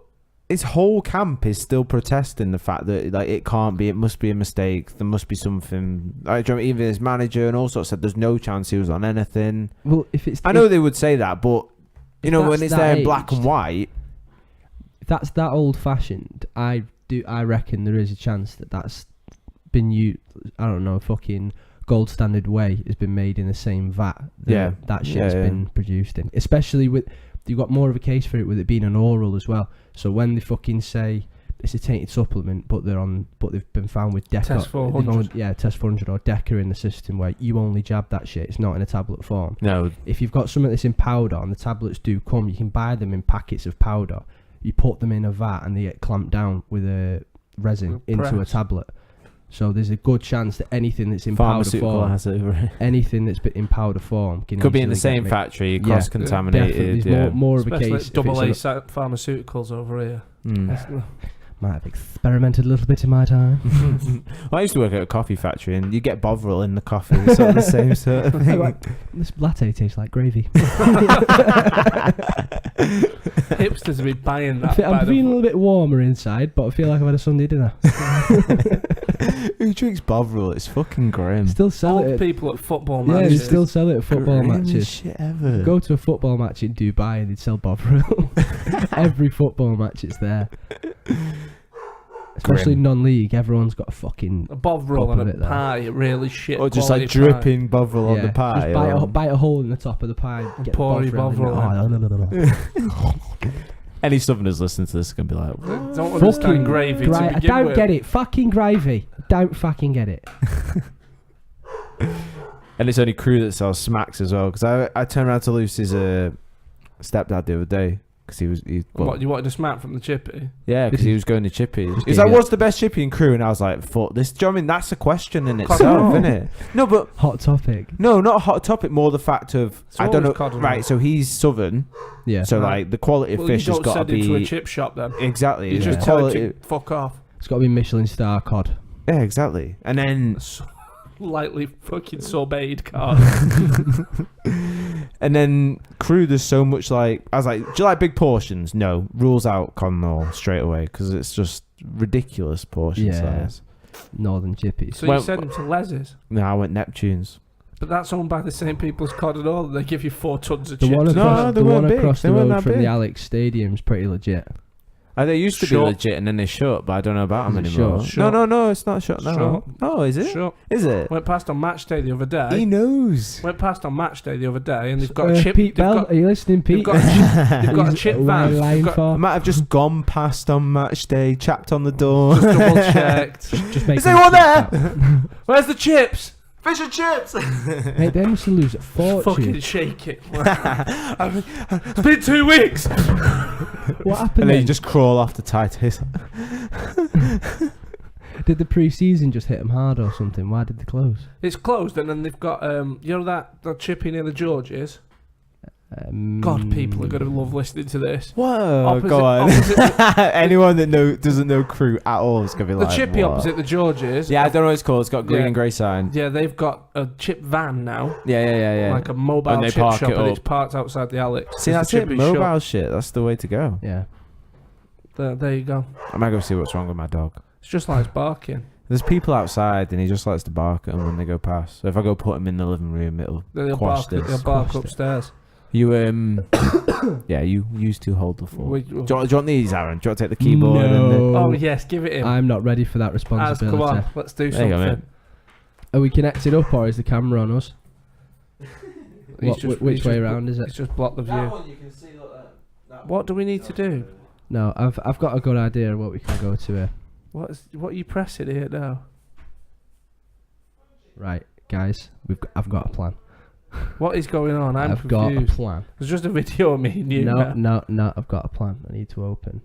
his whole camp is still protesting the fact that like it can't be. It must be a mistake. There must be something. Even his manager and all sorts said there's no chance he was on anything. Well, if it's I know they would say that, but you know when it's there in black and white. If that's that old fashioned, I reckon there is a chance that's been used. I don't know, fucking gold standard whey has been made in the same vat that shit's been produced in. Especially with you've got more of a case for it with it being an oral as well. So when they fucking say it's a tainted supplement, but they've been found with Deca, test 400, test 400 or Deca in the system where you only jab that shit. It's not in a tablet form. No, if you've got something that's in powder and the tablets do come, you can buy them in packets of powder. You put them in a vat and they get clamped down with a resin into a tablet. So there's a good chance that anything that's in powder Pharmaceutical form, hazard. anything that's in powder form, can Could be in the easily same get factory, Yeah, cross-contaminated. definitely. Yeah. There's more of a Especially case. if double A it's pharmaceuticals over here. might have experimented a little bit in my time. Well, I used to work at a coffee factory, and you get Bovril in the coffee. It's sort of the same sort of thing. This latte tastes like gravy. Hipsters would be buying that. I'm feeling a little bit warmer inside, but I feel like I've had a Sunday dinner. Who drinks Bovril? It's fucking grim. Still sell Old it. people at football Yeah, they matches. still sell it at football Grimmest matches. shit ever. Go to a football match in Dubai and they'd sell Bovril. Every football match it's there. Especially Grim. non-league, everyone's got a fucking... A Bovril Cup and of a it there. pie, really shit. Or just quality like dripping Bovril on Yeah, the pie. just bite or- bite a hole in the top of the pie. Get Pour the your Bovril Any southerners listening to this are going to be like, pie. what? Don't understand gravy to I begin don't with. get it. Fucking gravy. Don't fucking get it. And it's only Crew that sells smacks as well. Because I turned around to Lucy's stepdad the other day. Because What, you wanted a smack from the chippy? yeah, because he was going to Chippy. He's Yeah. like, what's the best Chippy in Crew? And I was like, fuck this. Do you know what I mean? That's a question in Cod itself, and isn't it? No, but Hot topic. no, not a hot topic. More the fact of, It's I don't know. always cod and Right, roll. so he's southern. Yeah. So Right. like the quality of Well, fish you has don't got to send him to a be. chip shop then. Exactly. You the just tell him quality- to fuck off. It's got to be Michelin star cod. Yeah, exactly. And then Lightly fucking sorbet cod. And then Crew, there's so much like, I was like, do you like big portions? No, rules out Connell straight away because it's just ridiculous portion Yeah. size. Northern chippies. So Well- you send him to Les's. No, I went Neptune's. But that's owned by the same people as Cod and all. They give you 4 tons of The chips. one No, across, they the one weren't big. across They the weren't road that from big. the Alex Stadium's pretty legit. They used to be Shut. legit and then they shut, but I don't know about them Is it anymore. shut? No, it's not shut now. Shut. Oh, is it? Sure. Is it? Went past on match day the other day. He knows. Went past on match day the other day, and they've got a chip. Pete they've Bell, got, are you listening, they've Pete? got a chip, they've got a He's chip line van. line They've got, I for. might have just gone past on match day, chapped on the door. just double checked. Just make Is anyone there? Where's the chips? Fish and chips. Mate, they must lose a Fucking fortune. shake it. It's been 2 weeks. What happened And then then? you just crawl off the Titus. Did the pre-season just hit them hard or something? Why did they close? It's closed, and then they've got you know that chippy near the Georges. God, people are gonna love listening to this. Whoa, Opposite- go on. opposite Anyone that doesn't know Crew at all is gonna be The like, chippy what? opposite the Georges. Yeah, I don't know what it's called. It's got green Yeah. and grey sign. Yeah, they've got a chip van now, Yeah. like a mobile And they chip park shop, it and it's up. parked outside the Alex. See, It's that's the it. chippy Mobile shop. shit. That's the way to go. Yeah. There you go. I might go see what's wrong with my dog. It's just like it's barking. There's people outside, and he just likes to bark at them when they go past. So if I go put him in the living room, it'll They'll quash bark. this. They'll bark Quash this. upstairs. You yeah, you used to hold the fort. We- Do you want these, Aaron? Do you want to take the keyboard? No. Oh yes, give it him. I'm not ready for that Az, responsibility. come on, let's do There you go, something. mate. Are we connected up or is the camera on us? Which way around is It's it? just block the view. you can see What do we need to do? No, I've got a good idea of what we can go to here. What are you pressing here now? Right, guys, I've got a plan. What is going on? I'm I've got a confused. plan. There's just a video of me and you. now. No, I've got a plan. I need to open.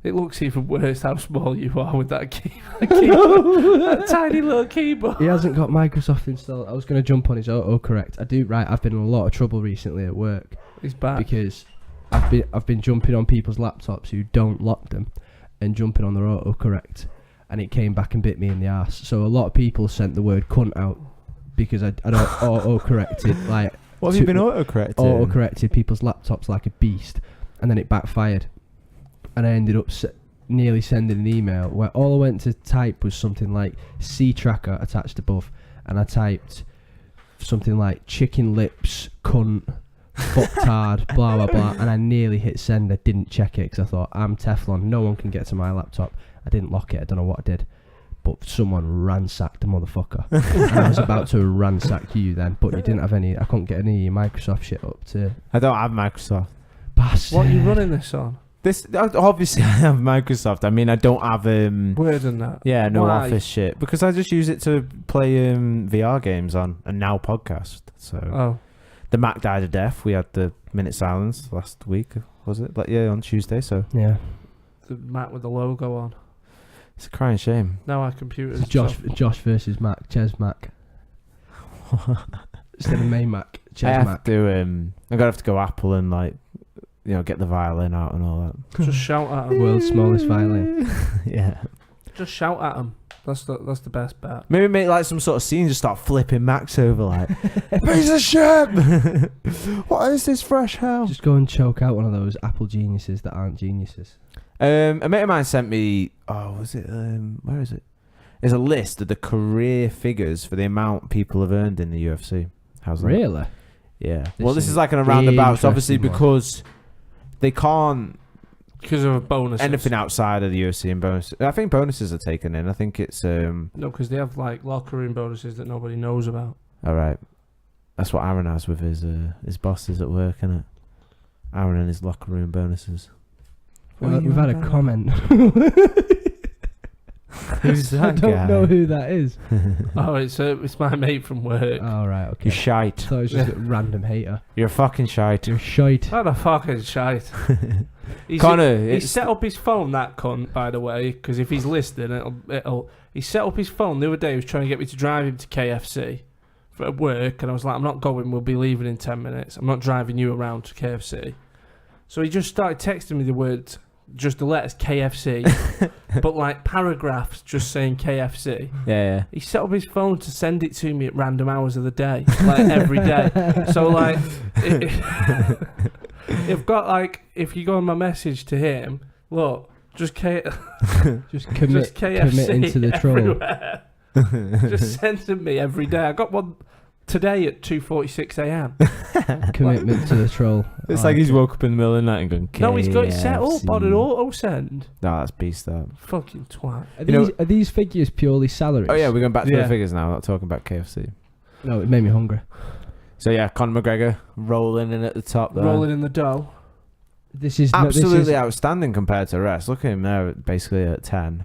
It looks even worse how small you are with that keyboard. That tiny little keyboard. He hasn't got Microsoft installed. I was going to jump on his autocorrect. I do. Right, I've been in a lot of trouble recently at work He's back. because I've been jumping on people's laptops who don't lock them and jumping on their autocorrect, and it came back and bit me in the ass. So a lot of people sent the word cunt out because I don't autocorrected like What have you been autocorrected people's laptops like a beast, and then it backfired, and I ended up nearly sending an email where all I went to type was something like C tracker attached above, and I typed something like chicken lips cunt fucktard blah blah blah, and I nearly hit send. I didn't check it because I thought I'm Teflon, no one can get to my laptop. I didn't lock it. I don't know what I did, but someone ransacked the motherfucker. And I was about to ransack you then, but you didn't have any. I couldn't get any Microsoft shit up to. I don't have Microsoft. Bastard. What are you running this on? This obviously I have Microsoft. I mean, I don't have Word and that. Yeah, no Why? Office shit because I just use it to play VR games on and now podcast. So Oh, the Mac died a death. We had the minute silence last week, was it? Like, yeah, on Tuesday. So Yeah. the mat with the logo on. It's a crying shame. Now our computers. It's Josh versus Mac. Ches Mac. Instead of May Mac. I Ches have Mac. to. I'm gonna have to go Apple and get the violin out and all that. Just shout at them. World's smallest violin. Yeah. Just shout at them. That's the best bet. Maybe make like some sort of scene. Just start flipping Max over like piece of shit. What is this fresh hell? Just go and choke out one of those Apple geniuses that aren't geniuses. A mate of mine sent me. Oh, was it? Where is it? There's a list of the career figures for the amount people have earned in the UFC. How's that? Really? Yeah. This Well, this is is like an roundabout, obviously, interesting one. because they can't Because of a bonus. anything outside of the UFC and bonuses. I think bonuses are taken in. I think it's No, because they have like locker room bonuses that nobody knows about. all right. That's what Aaron has with his bosses at work, isn't it? Aaron and his locker room bonuses. We've had a comment. Who's I that don't guy? know who that is. Oh, it's my mate from work. Oh, right, okay. You're shite. I thought it was just a random hater. You're fucking shite. You're shite. What a fucking shite. Connor, He it's- set up his phone, that cunt, by the way, because if he's listening, it'll. He set up his phone the other day. He was trying to get me to drive him to KFC for work, and I was like, I'm not going. We'll be leaving in 10 minutes. I'm not driving you around to KFC. So he just started texting me the words, just the letters KFC, but like paragraphs just saying KFC. yeah. He set up his phone to send it to me at random hours of the day, like every day. So like, I've got like, if you go on my message to him, look, just Just commit KFC into the troll. everywhere. Just send to me every day. I got one today at 2:46 a.m. Commitment to the troll. It's I like he's it. woke up in the middle of the night and gone, No, he's got it set up KFC. on an auto send. No, that's beast that. Fucking twat. Are these figures purely salaries? Oh yeah, we're going back to Yeah. the figures now, not talking about KFC. No, it made me hungry. So yeah, Conor McGregor rolling in at the top there. Rolling in the dough. This is Absolutely outstanding compared to the rest. Look at him there, basically at 10.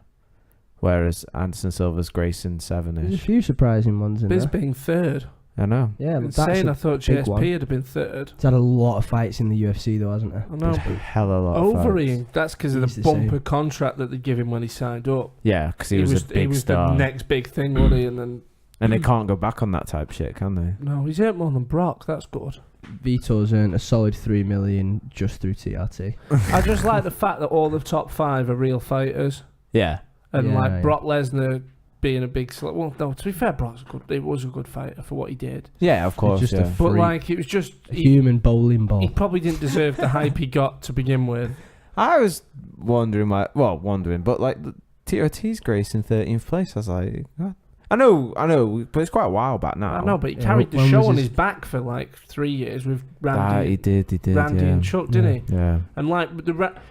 Whereas Anderson Silva's gracing There's a 7-ish. few surprising ones in Biz there. being third. I know. Yeah, but Insane. I thought big one. GSP would have been third. It's had a lot of fights in the UFC though, hasn't it? I know. There's a hell of a lot of fights. Overing. That's because of He's the the bumper same. contract that they give him when he signed up. Yeah, because he was a big he was star. the next big thing, wasn't he? And then And they can't go back on that type of shit, can they? no, he's earned more than Brock. That's good. Vito's earned a solid $3 million just through TRT. I just like the fact that all the top 5 are real fighters, Yeah. and Yeah, like yeah. Brock Lesnar being a big well, no, to be fair, Brock's good. He was a good fighter for what he did. Yeah, of course. just a yeah. But Freak. like, it was just A human bowling ball. he probably didn't deserve the hype he got to begin with. I was wondering, but like the TRT's gracing 13th place. I was like, what? I know, but it's quite a while back now. I know, but he Yeah, carried the when show was on his- his back for like 3 years with He Randy, did. Randy yeah. and Chuck, didn't he? Yeah. And like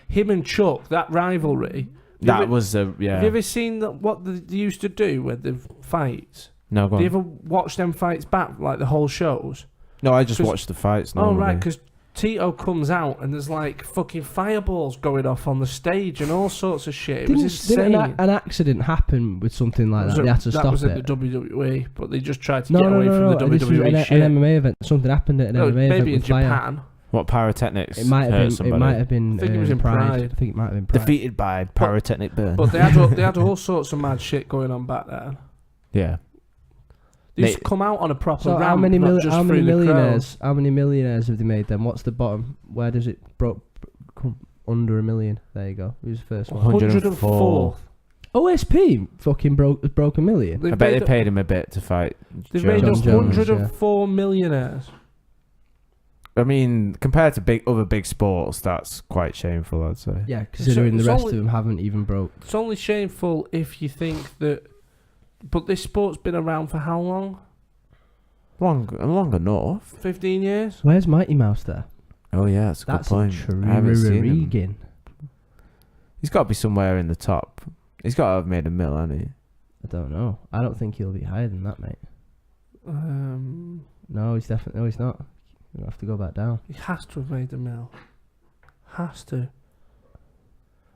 him and Chuck, that rivalry. That was a yeah. Have you ever seen what they used to do with the fights? No, go Do you on. ever watch them fights back, like the whole shows? No, I just 'Cause- watched the fights. Oh, right, normally. because Tito comes out and there's like fucking fireballs going off on the stage and all sorts of shit. It was insane. Didn't an accident happen with something like that? They had to stop was it. at the WWE, but they just tried to No, get away no, from no. the This was WWE an shit. MMA event. Something happened at an No, MMA event maybe in with fire. Japan. What pyrotechnics? It might have hurt been. somebody? It might have been. I think it was in Pride. I think it might have been Pride. Defeated by pyrotechnic burn. But they had all sorts of mad shit going on back then. yeah. They used to come out on a proper So ramp, how many not just through the crowd. millionaires? How many millionaires have they made then? What's the bottom? Where does it come under $1 million? There you go. Who's the first one? 104. OSP fucking broke $1 million. I bet they paid him a bit to fight. They've made Jon Jones, 104 millionaires. I mean, compared to other big sports, that's quite shameful, I'd say. Yeah, considering it's the rest only- of them haven't even broke. It's only shameful if you think that. But this sport's been around for how long? Long enough. 15 years? Where's Mighty Mouse there? Oh yeah, that's a good That's point. I haven't seen him. intriguing. He's got to be somewhere in the top. He's got to have made a mill, hasn't he? I don't know. I don't think he'll be higher than that, mate. No, he's definitely. No, he's not. You'll have to go back down. He has to have made the mill. Has to.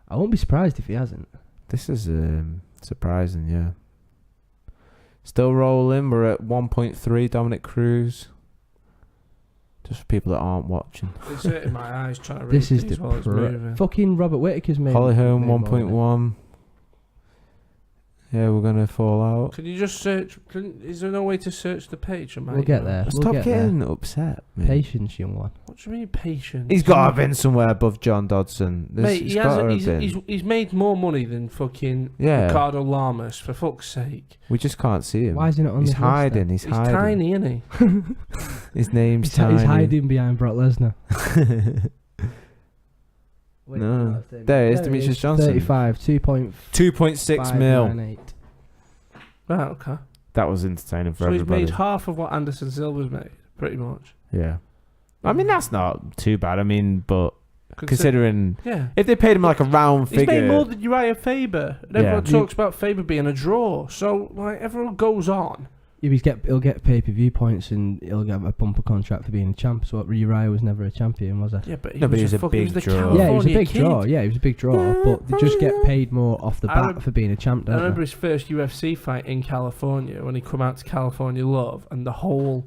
I won't be surprised if he hasn't. This is surprising, yeah. Still rolling. We're at 1.3. Dominic Cruz. Just for people that aren't watching. It's hurting my eyes trying to read This is these the while it's moving. fucking Robert Whittaker's made. Hollyholm made more than it. 1.1. Yeah, we're gonna fall out. Can you just search? Is there no way to search the page? We'll get there. We'll Stop get getting upset, mate. Patience, young one. What do you mean patience? He's got to have been somewhere above John Dodson. Mate, He's he gotta has. have been. He's made more money than fucking Yeah. Ricardo Lamas. For fuck's sake. We just can't see him. Why is he not on He's this list hiding. then? He's He's hiding. tiny, isn't he? His name's He's tiny. hiding behind Brock Lesnar. Wait, No. There it is, Demetrius Johnson. 35, 2.6 mil. 2.598. Right. Okay. That was entertaining for So he's everybody. made half of what Anderson Silva's made, pretty much. Yeah. I mean, that's not too bad. I mean, but considering Yeah. if they paid him like a round He's figure, made more than Uriah Faber. And Yeah. everyone talks about Faber being a draw. So, like, everyone goes on. If he'll get pay-per-view points and he'll get a bumper contract for being a champ. So Uriah was never a champion, was he? Yeah, but he No, but was he was a big the draw. California Yeah, he was a big kid. draw. Yeah, he was a big draw. But they just get paid more off the I bat rem- for being a champ, I don't remember they? his first UFC fight in California when he come out to California Love, and the whole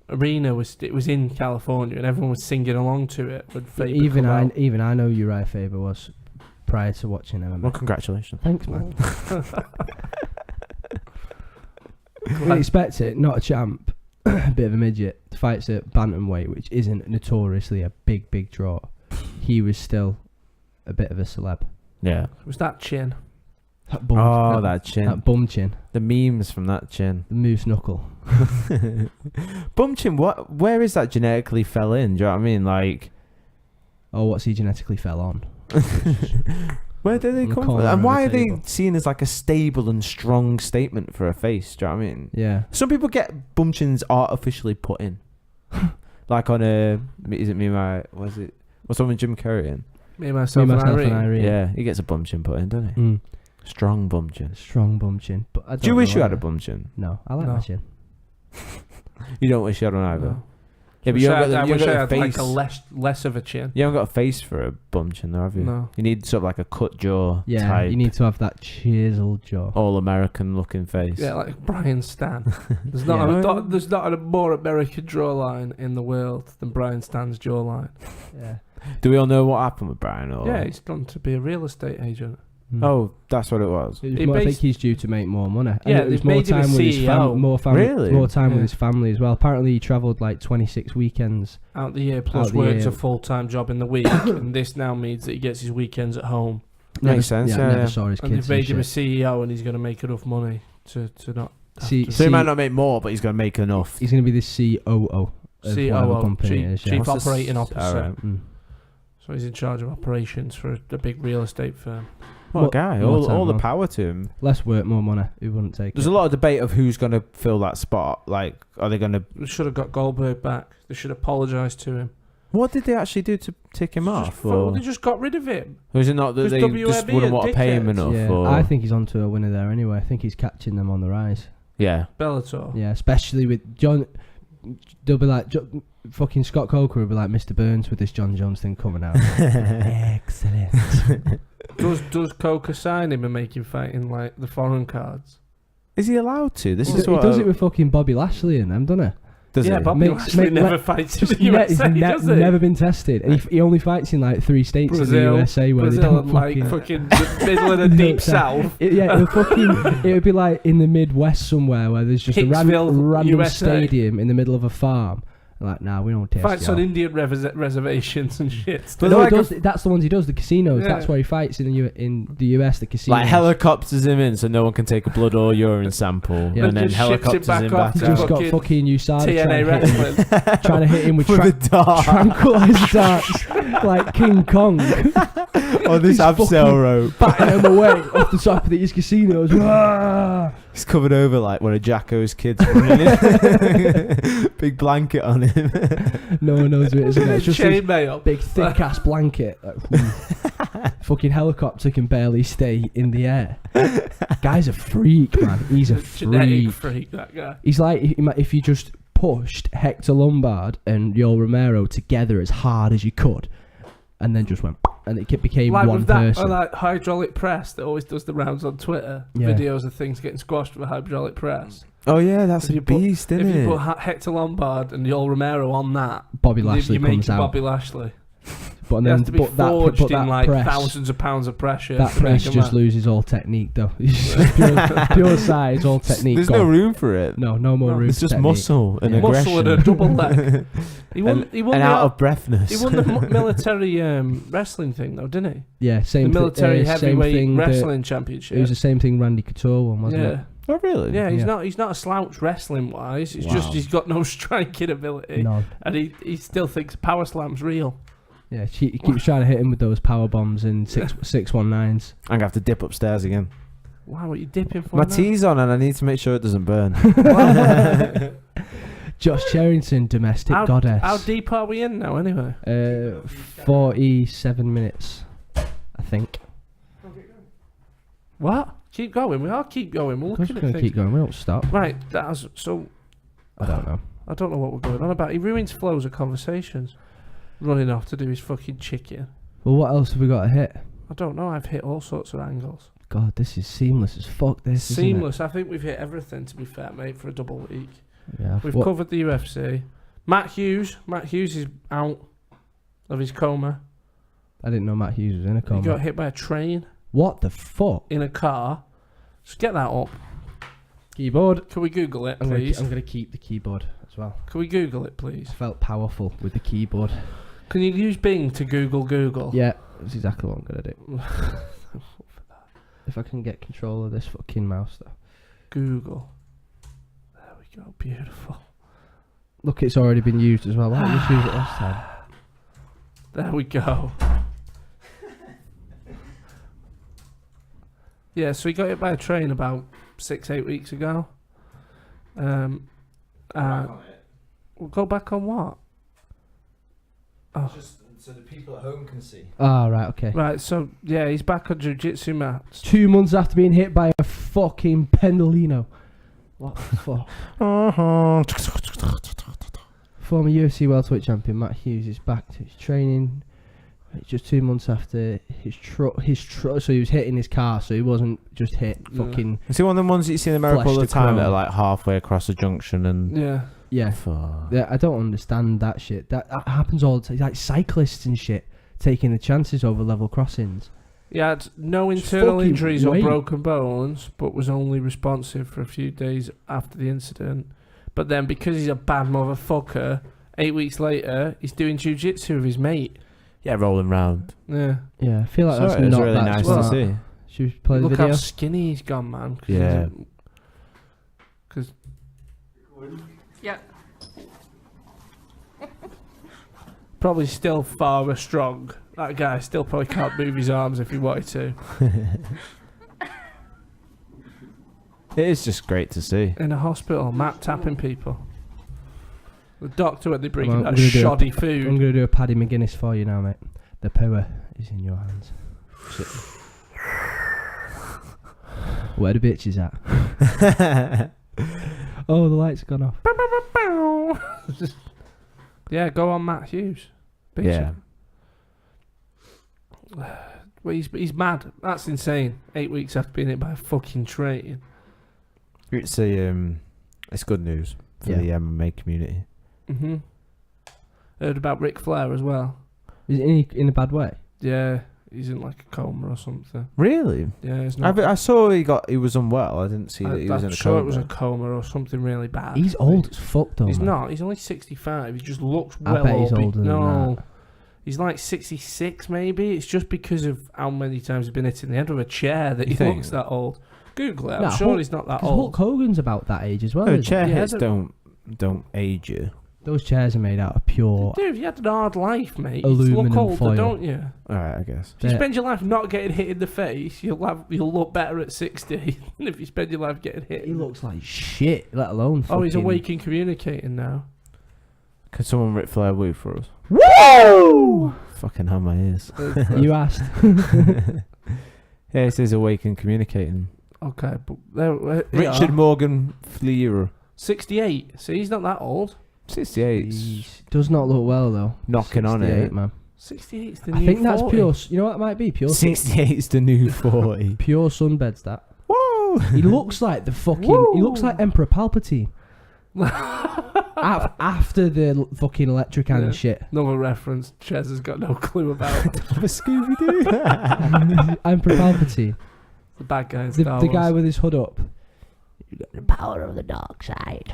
arena was in California, and everyone was singing along to it. When Faber Even come out. I know Uriah Faber was prior to watching MMA. well, congratulations. Thanks, man. I expect it. Not a champ. A bit of a midget. Fights at bantamweight, which isn't notoriously a big draw. He was still a bit of a celeb. Yeah. It was that chin. That bum, Oh, that chin. that bum chin. The memes from that chin. The moose knuckle. Bum chin. What? Where is that genetically fell in? Do you know what I mean? Like, Oh, what's he genetically fell on? where did they On the come from? corner And of why the are they table. seen as like a stable and strong statement for a face? Do you know what I mean? Yeah. Some people get bum chins artificially put in, like on a. Is it me? My was it? What's on with Jim Carrey in? Me, myself, and Irene. Yeah, he gets a bum chin put in, doesn't he? Mm. Strong bum chin. Strong bum chin. But I Do you don't wish know you had why. a bum chin? No, I like No. my chin. You don't wish you had one either. No. Yeah, but Wish you I haven't got I the, you wish haven't I got the had face. like a less of a chin. You haven't got a face for a bum chin, though, have you? No. You need sort of like a cut jaw Yeah, type, you need to have that chiseled jaw. all-American looking face. Yeah, like Brian Stan. There's Yeah. there's not a more American jawline in the world than Brian Stan's jawline. Yeah. Do we all know what happened with Brian? Or? Yeah, he's gone to be a real estate agent. Mm. Oh, that's what it was. It was He more, I think based- he's due to make more money. And Yeah, it was they've more made him a time with his CEO. Really? more time with Yeah. his family as well. Apparently, he travelled like 26 weekends. Out the year, plus Out the works year. a full-time job in the week, and this now means that he gets his weekends at home. Makes sense, yeah, Never yeah. saw his And kids. they've made him a shit. CEO, and he's going to make enough money to not have See- to So he might not make more, but he's going to make enough. He's going to be the COO of whatever COO, company it is. Yeah. Chief What's the Operating s- Officer. alright. Mm. So he's in charge of operations for a big real estate firm. What a More- guy. more All time, the more. power to him. Less work, more money. Who wouldn't take There's it? a lot of debate of who's going to fill that spot. Like, are they going to... They should have got Goldberg back. They should apologise to him. What did they actually do to take him off? Or They just got rid of him. is it not that Because they just WME wouldn't are want to pay him dickheads. enough? Yeah, Or? I think he's onto a winner there anyway. I think he's catching them on the rise. Yeah. Bellator. Yeah, especially with John. They'll be like, fucking Scott Coker will be like Mr. Burns with this Jon Jones thing coming out. Excellent. Does Coker sign him and make him fight in like the foreign cards? Is he allowed to? This He is what... does it with fucking Bobby Lashley and them, doesn't he? Does Yeah, he? Bobby Makes- Lashley make- never let- fights in Just the USA, he's does he? never been tested. And he only fights in like 3 states in the Brazil, USA where they Brazil don't and like fucking... fucking the middle of the deep south. It would be like in the Midwest somewhere where there's just a Hicksville, random USA. stadium in the middle of a farm. Like, nah, we don't test Fights you. on Indian reservations and shit. But No, like he does, that's the ones he does, the casinos. Yeah. That's where he fights in the US, the casinos. Like helicopters him in so no one can take a blood or urine sample. Yeah. And then Just ships it helicopters back him off back to He's just out. got fucking fucking USADA TNA wrestling. trying to hit him with With a dart. tranquilizer darts like King Kong. Or this He's abseil fucking rope. batting him away off the top of these casinos. Ah! He's covered over like one of Jacko's kids running in. Big blanket on him. No one knows who it is. It's just this Chainmail. big thick ass blanket. Fucking helicopter can barely stay in the air. Guy's a freak, man. He's a Genetic freak. freak, that guy. He's like if you just pushed Hector Lombard and Yoel Romero together as hard as you could, and then just went, and it became Like one with that, person. that hydraulic press that always does the rounds on Twitter. Yeah. Videos of things getting squashed with a hydraulic press. Oh yeah, that's If a you put- beast, If isn't you it? put Hector Lombard and Yoel Romero on that, Bobby Lashley you comes make out. Bobby Lashley. But It then has to be but that, forged but in that like press, thousands of pounds of pressure. That to make press them just out. loses all technique, though. It's just pure size, all technique. There's gone. no room for it. No more room. It's for just technique. muscle and Yeah. aggression. Muscle and a double leg. He won. He won and the out of breathness. He won the military wrestling thing though, didn't he? Yeah, same. The military same heavyweight thing wrestling It championship. was the same thing Randy Couture won, wasn't yeah. it? Oh really? Yeah, he's Yeah. not a slouch wrestling wise. It's Wow. just he's got no striking ability, No. and he still thinks power slam's real. Yeah, he keeps trying to hit him with those power bombs and 619s. I'm gonna have to dip upstairs again. Wow, what are you dipping for? My now? tea's on and I need to make sure it doesn't burn. Josh Cherrington, domestic goddess. How deep are we in now, anyway? 47 minutes, I think. What? Keep going. We are keep going. We're We're just looking going at to things. keep going. We don't stop. Right. That's so. I don't know. I don't know what we're going on about. He ruins flows of conversations. Running off to do his fucking chicken. Well, what else have we got to hit? I don't know. I've hit all sorts of angles. God, this is seamless as fuck. This isn't it? Seamless. I think we've hit everything. To be fair, mate, for a double week. Yeah. We've covered the UFC. Matt Hughes. Matt Hughes is out of his coma. I didn't know Matt Hughes was in a He coma. got hit by a train What the fuck? in a car. Just get that up. Keyboard. Can we Google it, I'm please? going to keep the keyboard as well. Can we Google it, please? I felt powerful with the keyboard. Can you use Bing to Google? Yeah, that's exactly what I'm going to do. If I can get control of this fucking mouse, though. Google. There we go. Beautiful. Look, it's already been used as well. Why didn't you just use it last time? There we go. Yeah, so he got hit by a train about 6-8 weeks ago. We'll go back on what? Oh. Just so the people at home can see. Ah, right, okay. Right, so yeah, he's back on jiu-jitsu mats. 2 months after being hit by a fucking pendolino. What the fuck? Former UFC welterweight champion Matt Hughes is back to his training. It's just 2 months after his truck. So he was hit in his car, so he wasn't just hit fucking. Is it one of them ones that you see in America Flesh all the to time chrome. that are like halfway across a junction and Yeah. Yeah. Fuck. Yeah, I don't understand that shit. That happens all the time. Like cyclists and shit taking the chances over level crossings. He had no Just internal fucking injuries or wait. broken bones, but was only responsive for a few days after the incident. But then, because he's a bad motherfucker, 8 weeks later, he's doing jiu-jitsu with his mate. Yeah, rolling round. Yeah. Yeah, I feel like So that's it was not really that nice smart. to see. Should we play the Look video? how skinny he's gone, man. Yeah. Because. Yeah. Probably still far strong. That guy still probably can't move his arms if he wanted to. It is just great to see. In a hospital, Matt tapping people. The doctor when they bring Come him on, that I'm gonna do shoddy I'm food. going to do a Paddy McGuinness for you now, mate. The power is in your hands. Where the bitch is at? Oh, the lights have gone off. Yeah, go on, Matt Hughes. Bitch Yeah. Well, he's mad. That's insane. 8 weeks after being hit by a fucking train. It's it's good news for Yeah. the MMA community. Heard about Ric Flair as well. Is it in a bad way? Yeah, he's in like a coma or something. Really? Yeah, it's not. I saw he was unwell. I didn't see that he was in I'm a sure coma. it was a coma or something really bad. He's old as fuck, though. He's man. not. He's only 65. He just looks I well bet he's up. older than No. that. He's like 66 maybe. It's just because of how many times he's been hit in the head with a chair that You he think? looks that old. Google it. I'm Nah, sure Hulk- he's not that 'Cause old. Hulk Hogan's about that age as well. No, isn't chair he? Yeah, hits the- don't age you. Those chairs are made out of pure. Dude, you had an hard life, mate. You Aluminum look older, foil. don't you? Alright, I guess. If you Yeah. spend your life not getting hit in the face, you'll look better at 60 than if you spend your life getting hit. He looks like shit, let alone. Oh, he's fucking- awake and communicating now. Can someone Ric Flair woo for us? Woo! Fucking hell, my ears. You asked. Yeah, it says awake and communicating. Okay, but there, Richard Morgan Fleer. 68. See, he's not that old. 68. Jeez. Does not look well though. Knocking on 68, it. man. 68's the I new think that's 40. pure. You know what it might be? Pure. 68's the new 40. Pure sunbeds. That. Whoa! He looks like the fucking. He looks like Emperor Palpatine. after the fucking Electrican and shit. Another reference Chez has got no clue about. Scooby-Doo. Emperor Palpatine. The bad guy in Star The Wars. guy with his hood up. The power of the dark side.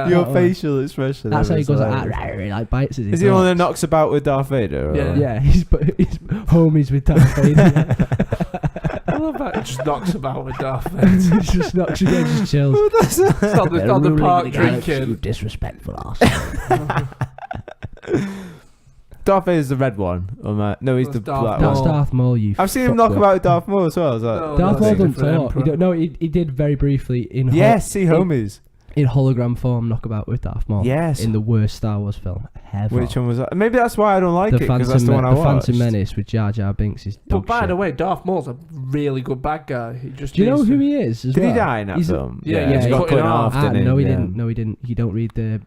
Your facial expression. That's how he goes like, like bites his is he the one that knocks about with Darth Vader? Yeah. Yeah, he's homies with Darth Vader. I love that. He just knocks about with Darth Vader. He just knocks again, just chills. It's not the park You drinking. disrespectful ass. Darth Vader's the red one. No, he's That's the Darth black Maul. one. That's Darth Maul, you I've seen him fuckwit. knock about with Darth Maul as well. Is that? No, Darth that's Maul a doesn't different talk. emperor. No, he did very briefly in Yes, see homies. in hologram form knockabout with Darth Maul. Yes. In the worst Star Wars film ever. Which one was that? Maybe that's why I don't like The it, because that's the one I watched. Phantom Menace with Jar Jar Binks is But dog by shit. the way, Darth Maul's a really good bad guy. He just Do you know needs who to- he is as Did well? he die in that He's- film? Yeah, he's he got cut cut in in half, half. didn't he? No, he Yeah. didn't. No, he didn't. You don't read the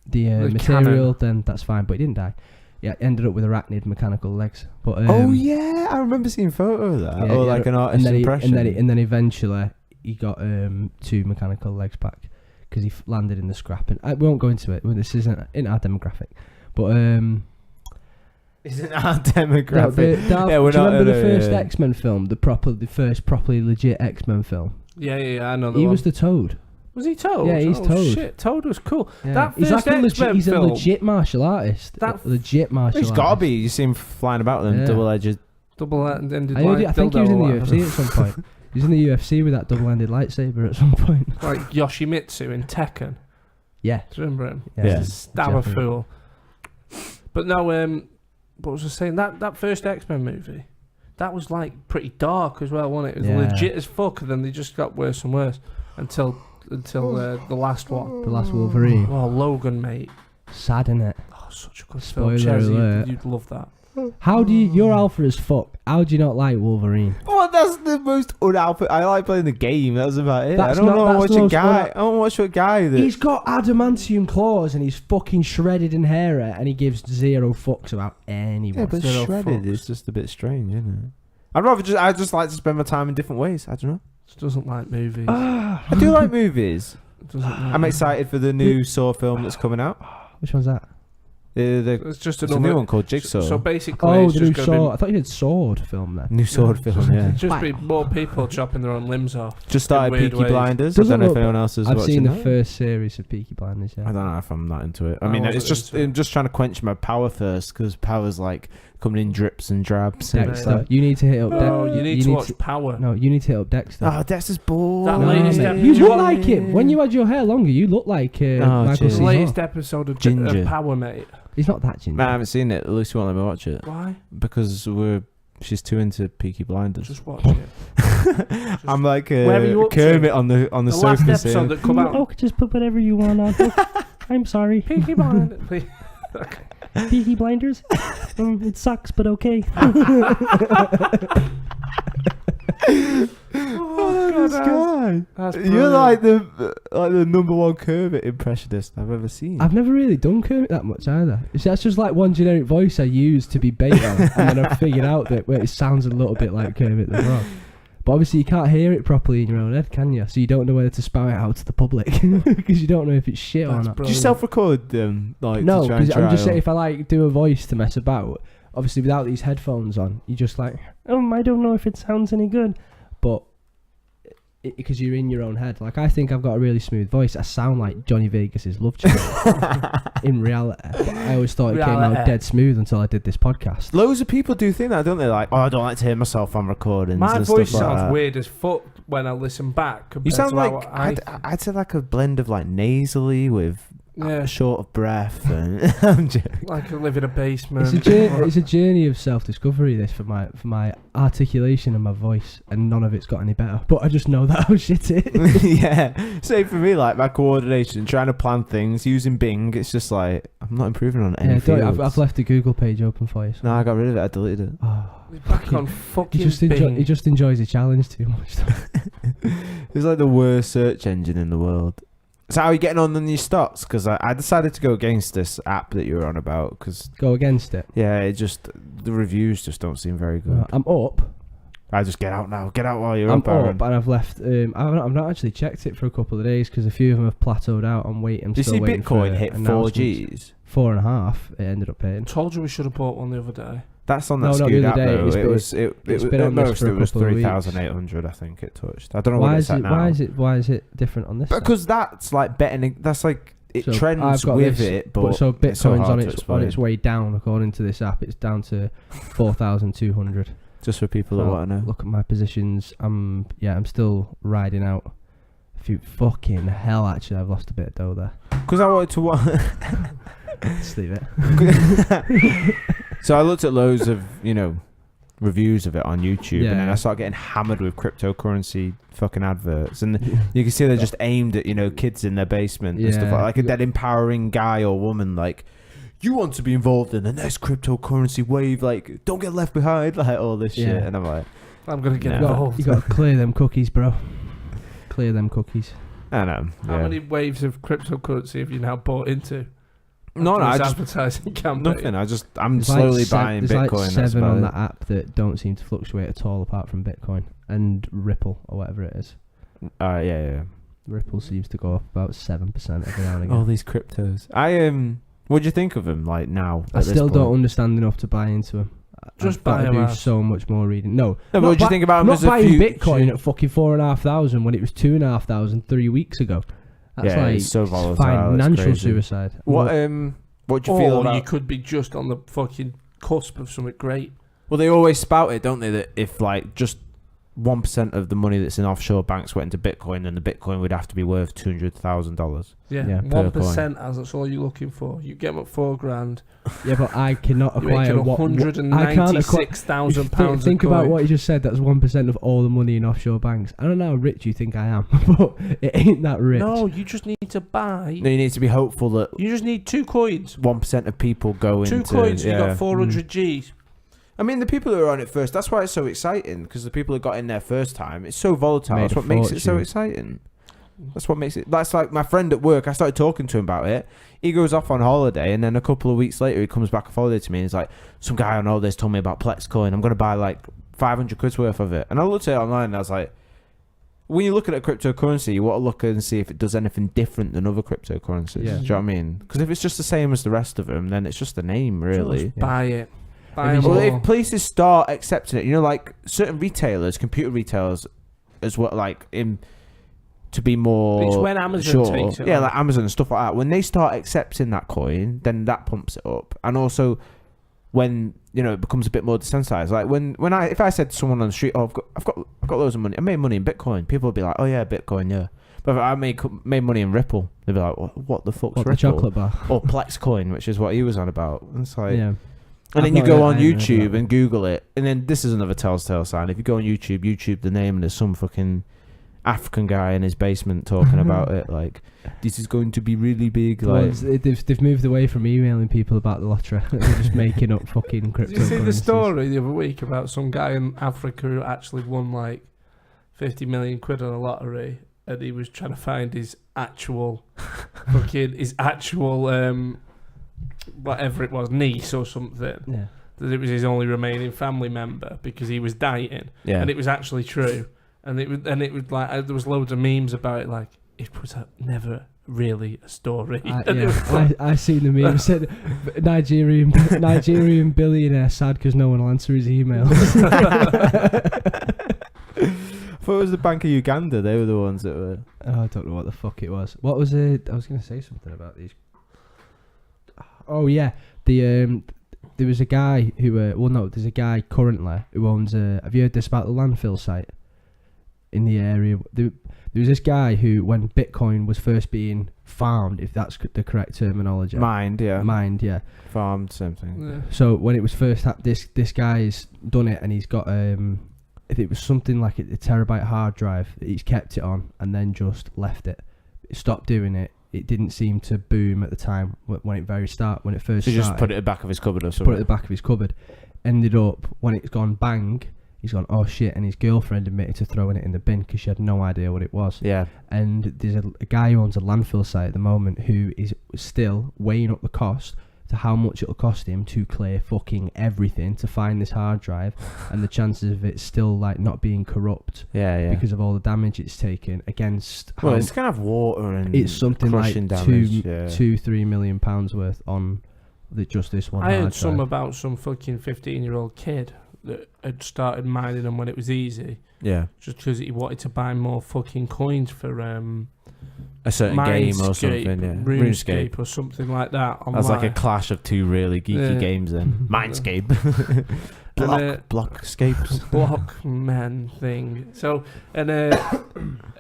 The material, canon. then that's fine. But he didn't die. Yeah, ended up with arachnid mechanical legs. But Oh yeah, I remember seeing a photo of that. yeah, Or yeah, like an artist impression. and then eventually he got 2 mechanical legs back because he landed in the scrap. And we won't go into it. Well, this isn't in our demographic. But Isn't our demographic? Darth, Yeah, we're do you not remember at the a- first X-Men film? The first properly legit X-Men film. Yeah, I know the He one. was the Toad. Was he Toad? Yeah, he's oh, Toad. Shit, Toad was cool. Yeah. That he's first like a legit. X-Men He's a film- legit martial artist. That- legit martial. He's artist. gotta be. You see him flying about them Yeah. double-edged. Double-ended I like think he was dildo in the or whatever. UFC at some point. He was in the UFC with that double-ended lightsaber at some point. Like Yoshimitsu in Tekken. Yeah. Do you remember him? Yeah. Stab a Definitely. fool. But no, what was I saying? That first X-Men movie, that was like pretty dark as well, wasn't it? It was Yeah. legit as fuck, and then they just got worse and worse until the last one. The last Wolverine. Oh, Logan, mate. Sad, innit? Oh, such a good Spoiler film. Chaz, alert. you'd love that. How do you... You're alpha as fuck. How do you not like Wolverine? Oh, that's the most un-alpha. I like playing the game. That's about it. That's I don't not- know that's watch the a most guy. un- I don't watch a guy that. He's got adamantium claws and he's fucking shredded and hairy and he gives 0 fucks about anyone. yeah, but Zero shredded fucks. is just a bit strange, isn't it? I just like to spend my time in different ways. I don't know. Just doesn't like movies. Ah. I do like movies. Doesn't like I'm excited for the new Saw film that's coming out. Which one's that? It's just There's a another new one called Jigsaw. So basically, Oh, it's the just new gonna sword. I thought you did sword film then. new sword film, yeah. be just be more people chopping their own limbs off. Just started weird Peaky ways. Blinders. I Doesn't don't know if look- anyone else is I've watching seen the that. first series of Peaky Blinders. Yeah. I don't know if I'm not into it. I I mean, wasn't it's just into it. I'm just trying to quench my power thirst because power's like coming in drips and drabs. and Dexter, stuff. you need to hit up. Oh, you need to watch Power. No, you need to hit up Dexter. Oh, Dexter's bored. That No, latest mate. episode. You Do you look want- like him. When you had your hair longer, you look like Michael cheers. C. The latest Hall. episode of Ginger. Power, mate. He's not that ginger. Man, I haven't seen it. Lucy won't let me watch it Why? because she's too into Peaky Blinders. Just watch it. I'm like Where are you up to? Kermit on the The last sofa episode saying, that come out. just put whatever you want on. I'm sorry. Peaky Blinders. Please. Peaky Blinders. It sucks, but okay. "Oh, this guy. That's You're brilliant. like the number one Kermit impressionist I've ever seen." I've never really done Kermit that much either. That's just like one generic voice I use to be bait on, and then I've figured out that it sounds a little bit like Kermit the Frog. But obviously you can't hear it properly in your own head, can you? So you don't know whether to spout it out to the public because you don't know if it's shit or That's not. Do you self-record them? Like, No, to try and because I'm just trial? saying if I like do a voice to mess about, obviously without these headphones on, you just like, I don't know if it sounds any good, but because you're in your own head. Like I think I've got a really smooth voice. I sound like Johnny Vegas's love child in reality. But I always thought it came out Reality. dead smooth until I did this podcast. Loads of people do think that, don't they? Like, I don't like to hear myself on recordings. My and voice stuff like sounds that. weird as fuck when I listen back. You compared sound to like how I'd say like a blend of like nasally with yeah, short of breath and I'm joking. like I live in a basement. It's a journey of self-discovery. This for my articulation and my voice, and none of it's got any better. But I just know that how shit it is. Yeah, same for me. Like my coordination, trying to plan things using Bing. It's just like I'm not improving on any fields. I've left the Google page open for you. So. No, I got rid of it. I deleted it. Oh, He's back fucking- on fucking he just enjoys the challenge too much. It's like the worst search engine in the world. So how are you getting on your stocks? Because I decided to go against this app that you were on about. Because Go against it. yeah, the reviews just don't seem very good. I'm up. I just get out now. Get out while you're I'm up, Aaron. up and I've left. I've not actually checked it for a couple of days because a few of them have plateaued out. I'm waiting. Did you see Bitcoin hit 4Gs? 4.5. It ended up hitting. Told you we should have bought one the other day. That's on No, that not skewed the app other day. though. It's It been at on this most for a it was couple of weeks. 3,800. I think it touched. I don't know Why what it's is at it? now. Why is it different on this? Because that's like betting. That's like it So trends I've got with this, it, but so it's so Bitcoin's hard on to its explain. way down according to this app. It's down to 4,200. Just for people that So want to know. Look at my positions. I'm still riding out. A few fucking hell. Actually, I've lost a bit of dough there. Because I wanted to. Just leave it. So I looked at loads of reviews of it on YouTube, Yeah, and then yeah. I started getting hammered with cryptocurrency fucking adverts, and you can see they're just aimed at kids in their basement and stuff Yeah. like a dead empowering guy or woman like. You want to be involved in the next cryptocurrency wave, like don't get left behind, like all this shit, Yeah. and I'm like, I'm gonna get No. involved. You got to clear them cookies, bro. Clear them cookies. I don't know. How yeah. many waves of cryptocurrency have you now bought into? No, After I this just advertising campaign. nothing. I'm There's slowly like buying there's Bitcoin. like that's 7 about on it. that app that don't seem to fluctuate at all, apart from Bitcoin and Ripple or whatever it is. Yeah. Ripple seems to go up about 7% every now and again. All these cryptos. What do you think of them? Like now, I still don't understand enough to buy into them. Just I've got buy to 'em do out. so much more reading. No, No, but not what do you think about them not as a buying future? Bitcoin at fucking 4,500 when it was 2,500 3 weeks ago. That's Yeah, like it's so volatile, it's financial crazy. suicide. What What do you feel Or about? you could be just on the fucking cusp of something great. Well, they always spout it, don't they? That if like just 1% of the money that's in offshore banks went into Bitcoin, then the Bitcoin would have to be worth $200,000. Yeah, Yeah, per 1% as that's all you're looking for. You get them at $4,000. Yeah, but I cannot You're acquire making what £196,000 Think of about Bitcoin. what you just said. That's 1% of all the money in offshore banks. I don't know how rich you think I am, but it ain't that rich. No, you just need to buy. No, you need to be hopeful that You just need 2 coins. 1% of people go 2 into. coins, you yeah. got 400 Gs. I mean, the people who are on it first, that's why it's so exciting, because the people who got in there first time, it's so volatile. Made That's a what makes it so fortune. exciting. That's what makes it. That's like my friend at work. I started talking to him about it. He goes off on holiday, and then a couple of weeks later, he comes back off holiday to me, and he's like, some guy on holidays told me about Plexcoin. I'm going to buy like 500 quid's worth of it. And I looked at it online, and I was like, when you look at a cryptocurrency, you want to look and see if it does anything different than other cryptocurrencies. Yeah. Do you know what I mean? Because if it's just the same as the rest of them, then it's just the name, really. Just buy it. Buy If them you- Well, all. if places start accepting it, like certain retailers, computer retailers, as well, like to be more. It's when Amazon sure, takes it yeah, on. like Amazon and stuff like that. When they start accepting that coin, then that pumps it up, and also when it becomes a bit more desensitized. Like if I said to someone on the street, "Oh, I've got loads of money. I made money in Bitcoin," people would be like, "Oh yeah, Bitcoin, yeah." But if I made money in Ripple, they'd be like, "What the fuck's What, the Ripple?" chocolate bar? Or Plexcoin, which is what he was on about. And it's like. Yeah. And I've then you not go heard- on I haven't heard YouTube of that. and Google it, and then this is another telltale sign. If you go on YouTube the name, and there's some fucking African guy in his basement talking about it, like this is going to be really big. Well, Like, they've moved away from emailing people about the lottery. They're just making up fucking cryptocurrencies. Did you see the story the other week about some guy in Africa who actually won like 50 million quid on a lottery, and he was trying to find his actual whatever it was, niece or something. Yeah. That it was his only remaining family member because he was dying, yeah, and it was actually true. And it was like there was loads of memes about it, like it was never really a story. And it was I seen the meme. It said Nigerian billionaire sad because no one will answer his emails. I thought it was the Bank of Uganda. They were the ones that were. Oh, I don't know what the fuck it was. What was it? I was going to say something about these. Oh yeah, there was a guy who there's a guy currently who owns have you heard this about the landfill site in the area? There was this guy who, when Bitcoin was first being farmed, if that's the correct terminology, Mined, yeah. mined, yeah. Farmed, same thing. yeah. So when it was first this guy's done it, and he's got if it was something like a terabyte hard drive, he's kept it on and then just left it. Stopped doing it. It didn't seem to boom at the time when it first So started. he just put it at the back of his cupboard or Put it something. at the back of his cupboard. Ended up, when it's gone bang, he's gone, oh shit, and his girlfriend admitted to throwing it in the bin because she had no idea what it was. Yeah. And there's a guy who owns a landfill site at the moment who is still weighing up the cost to how much it'll cost him to clear fucking everything to find this hard drive, and the chances of it still like not being corrupt because of all the damage it's taken against. Well, it's kind of water and it's something like crushing damage, £2-3 million worth on just this one. I hard heard some drive. about some fucking 15-year-old kid that had started mining them when it was easy. Yeah. Just because he wanted to buy more fucking coins for a certain game or something, RuneScape or something like that. That's like a clash of two really geeky games then. Mindscape. Blockscapes. Block man thing. So, and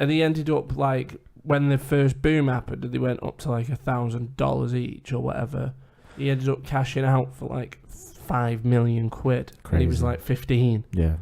he ended up like, when the first boom happened, they went up to like $1,000 each or whatever. He ended up cashing out for like 5 million quid. Crazy. And he was like 15. Yeah.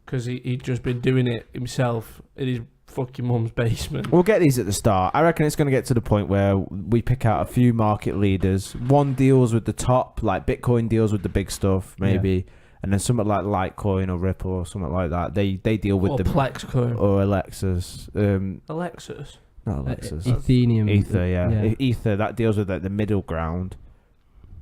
Because he'd just been doing it himself in his fucking mum's basement. We'll get these at the start. I reckon it's going to get to the point where we pick out a few market leaders. One deals with the top, like Bitcoin deals with the big stuff, maybe. And then something like Litecoin or Ripple or something like that. They deal with or the Plexcoin. Or Alexis. Alexis? Not Alexis. Ethereum. Ether, yeah. Ether, that deals with like the middle ground.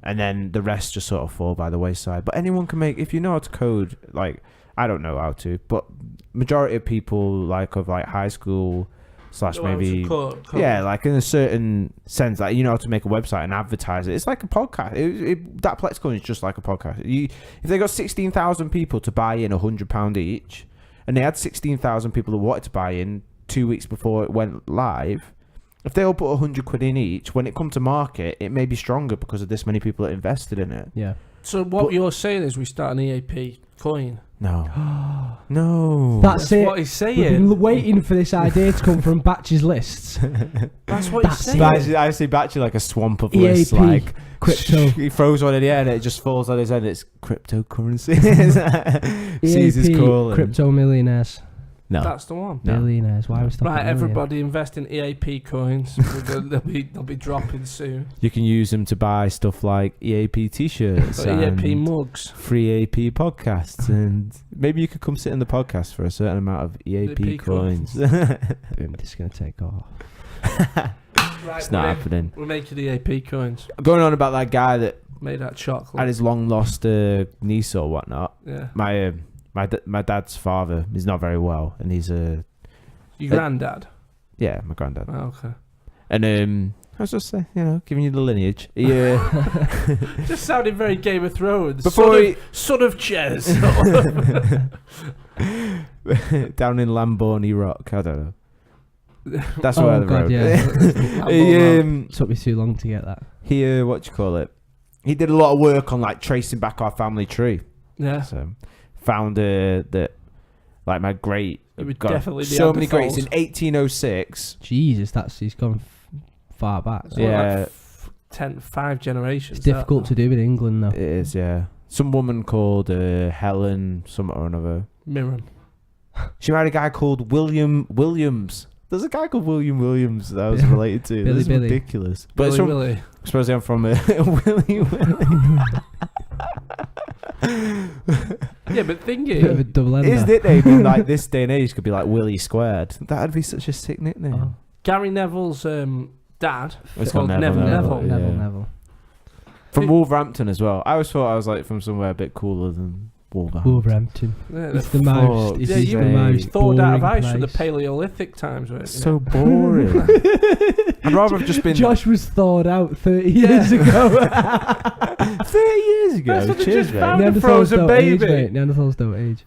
And then the rest just sort of fall by the wayside. But anyone can make, if you know how to code, like, I don't know how to, but majority of people like high school / maybe like in a certain sense, like you know how to make a website and advertise it. It's like a podcast. That Plexcoin is just like a podcast. If they got 16,000 people to buy in £100 each, and they had 16,000 people that wanted to buy in 2 weeks before it went live, if they all put 100 quid in each, when it comes to market, it may be stronger because of this many people that invested in it. Yeah. So what you're saying is we start an EAP coin? No. No. That's it. What he's saying. We've been waiting for this idea to come from Batch's lists. That's what he's saying. I see Batchy like a swamp of EAP, lists, like crypto. He throws one in the air and it just falls on his head. It's cryptocurrency. Sees his calling. Crypto millionaires. No. That's the one. No. Billionaires. Why are we stopping? Right, everybody invest in EAP coins. they'll be dropping soon. You can use them to buy stuff like EAP t-shirts and EAP mugs, free EAP podcasts, and maybe you could come sit in the podcast for a certain amount of EAP coins. Boom, this is going to take off. Right, it's not happening. We're making EAP coins. Going on about that guy that made that chocolate. had his long lost niece or whatnot. Yeah. My dad's father is not very well, and he's Your granddad? Yeah, my granddad. Oh, okay. And I was just giving you the lineage. Just sounded very Game of Thrones. Before son of Ches. Down in Lamborghini Rock, I don't know. That's where the road. Yeah. Took me too long to get that. He he did a lot of work on like tracing back our family tree. Yeah. So found that like my great got definitely so many greats in 1806. Jesus, he's gone far back. So like 5 generations. It's difficult to do in England though. It is, yeah. Some woman called Helen something or another. Mirren. She married a guy called William Williams. There's a guy called William Williams that I was related to. Billy This is Billy. ridiculous. But But Billy. I suppose I'm from Willie. Yeah, but thinking Bit of a double ender. His nickname in like this day and age could be like Willie Squared. That'd be such a sick nickname. Oh. Gary Neville's dad It's called called Neville. Neville. From Wolverhampton as well. I always thought I was like from somewhere a bit cooler than Wolverhampton. Yeah, It's the most. Yeah, It's you the most thawed out of boring ice from the place. Paleolithic times, weren't you? so boring. I'd rather have just been Josh was thawed out 30 years ago. 30 years ago. That's what they Cheers, just mate. found. Neanderthals frozen don't baby. age, mate. Neanderthals don't age.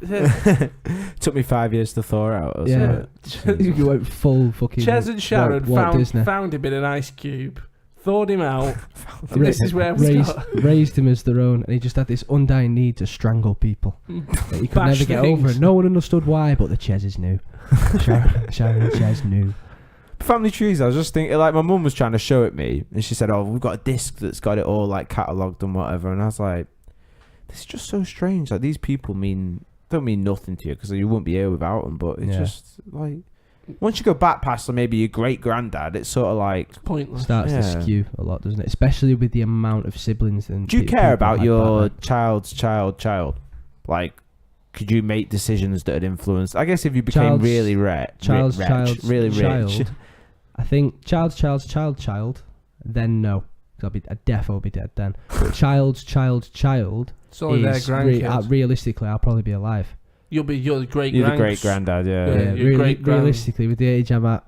Took me 5 years to thaw out. Or Yeah. something. You went full fucking. Ches and Sharon Walt Disney. found him in an ice cube, thawed him out, and this is where we got. raised him as their own, and he just had this undying need to strangle people that he could Bash never get things. over. And no one understood why, but the Cheses knew. Sharon and Ches knew. Family trees, I was just thinking, like, my mum was trying to show it me, and she said, we've got a disc that's got it all, like, catalogued and whatever, and I was like, this is just so strange, like, these people don't mean nothing to you, because you wouldn't be here without them, but it's just, like, once you go back past, like, maybe your great-granddad, it's sort of like... It's pointless. Starts to skew a lot, doesn't it? Especially with the amount of siblings. And Do you care about like your that, child's child? Like, could you make decisions that would influence... I guess if you became really rich, child's really rich... child. I think child's child, then no. because I'd defo be dead then. But child's child It's only their is grandkids. realistically, I'll probably be alive. You're the great You're the great granddad, Yeah, your great-grand. realistically, with the age I'm at,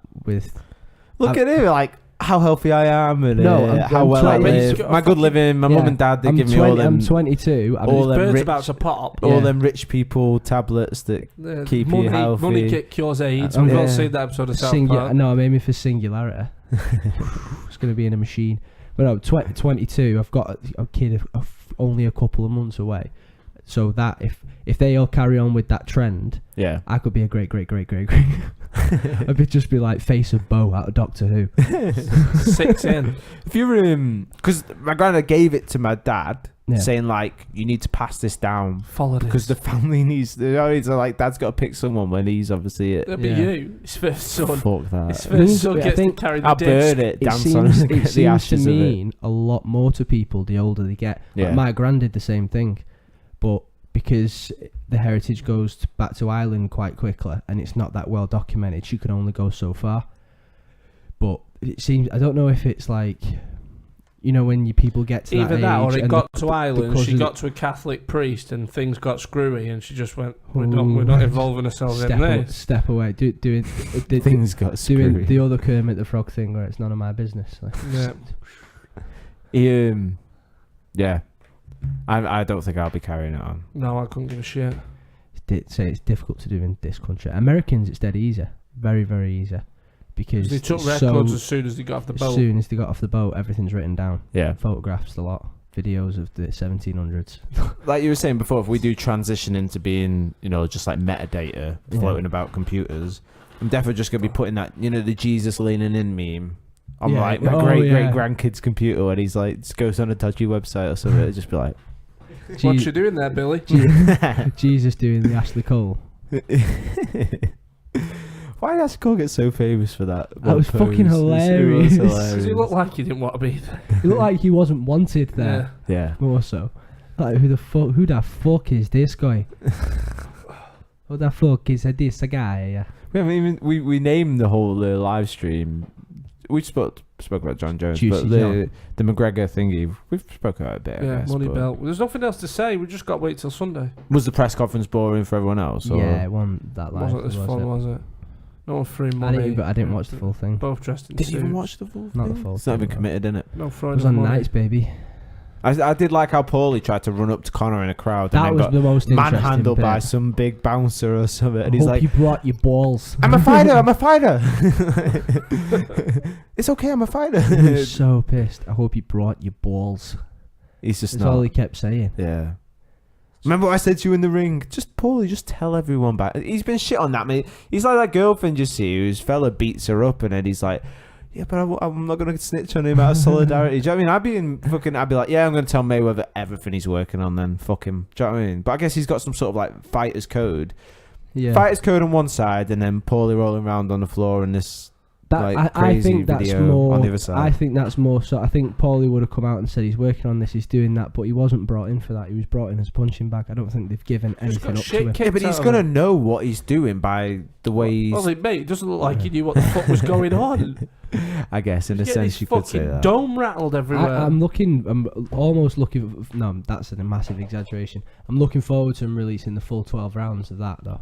Look at him, like how healthy I am and how I'm well I 20. live. My good living, my mum and dad, they give me all them. I'm 22. all them Birds rich- about to pop. All them rich people tablets that keep money, you healthy. Money cures AIDS. I'm We've all yeah. seen that episode of South Park. No, I'm aiming for singularity. It's going to be in a machine. But no, 22. I've got a kid only a couple of months away. So that if they all carry on with that trend, Yeah. I could be a great. I'd just be like face of Bo out of Doctor Who. 6 in. If you were because my granddad gave it to my dad, Yeah. saying like, you need to pass this down Follow this. because the family needs. So like, dad's got to pick someone when he's obviously it. It'll be Yeah. you. His first son. Fuck that. His first son I gets to think carry the I'll disc. burn it, It dance on seems, it, it get the seems to ashes of it. mean a lot more to people the older they get. Yeah. Like my gran did the same thing, but because the heritage goes back to Ireland quite quickly and it's not that well documented, she can only go so far. But it seems, I don't know if it's like, you know, when people get to Either that that, age or it and got to Ireland. She cousin- got to a Catholic priest, and things got screwy, and she just went, "We're not involving ourselves in this." step away, doing Things got doing screwy. the other Kermit the Frog thing where it's none of my business. Like, Yeah. Yeah. I don't think I'll be carrying it on. No, I couldn't give a shit. it's difficult to do in this country. Americans, it's dead easy, very very easy, because They took it's records so, as soon as they got off the as boat. soon as they got off the boat, everything's written down. Yeah. Photographs a lot, videos of the 1700s. Like you were saying before, if we do transition into being, just like metadata floating about computers, I'm definitely just going to be putting that, the Jesus leaning in meme on Yeah. like my Oh, great yeah. grandkid's computer when he's like, just goes on a dodgy website or something. It'd just be like, What you doing there, Billy? Jesus doing the Ashley Cole. why did Ashley Cole get so famous for that? That was pose? fucking It was hilarious. Does he look like he didn't want to be there? He looked like he wasn't wanted there. Yeah. More so, like who the fuck is this guy? Who the fuck is this guy? We haven't even we named the whole live stream. We spoke about Jon Jones, Juicy but John. the McGregor thingy, we've spoken about it a bit. I Yeah, guess, money but belt. There's nothing else to say. We just got to wait till Sunday. Was the press conference boring for everyone else? Or? Yeah, it wasn't that live. Wasn't as fun, was it? No one threw money. I didn't watch the full thing. Both dressed in Didn't suits. even watch the full Not the thing? full It's not thing, even no. committed, innit? No It throwing was of on money. nights, baby. I did like how Paulie tried to run up to Connor in a crowd That and was then the most got interesting manhandled bit. by some big bouncer or something. And I he's hope like, you brought your balls. I'm a fighter, I'm a fighter. It's okay, I'm a fighter. He was so pissed. I hope you brought your balls. He's just That's not. all he kept saying. Yeah. Remember what I said to you in the ring? Just Paulie, just tell everyone back. He's been shit on that, mate. He's like that girlfriend you see whose fella beats her up and then he's like, yeah, but I'm not going to snitch on him out of solidarity. Do you know what I mean? I'd be like, yeah, I'm going to tell Mayweather everything he's working on then. Fuck him. Do you know what I mean? But I guess he's got some sort of like fighter's code. Yeah. Fighter's code on one side and then Paulie rolling around on the floor and this like I crazy think that's video more. on the other side. I think that's more. So I think Paulie would have come out and said he's working on this, he's doing that, but he wasn't brought in for that. He was brought in as punching bag. I don't think they've given anything up to him. Yeah, but he's going to know what he's doing by the way he's... Well, mate, it doesn't look like he knew what the fuck was going on. I guess, in a Get sense, his you could say fucking that. dome rattled everywhere. I'm almost looking. No, that's a massive exaggeration. I'm looking forward to him releasing the full 12 rounds of that, though.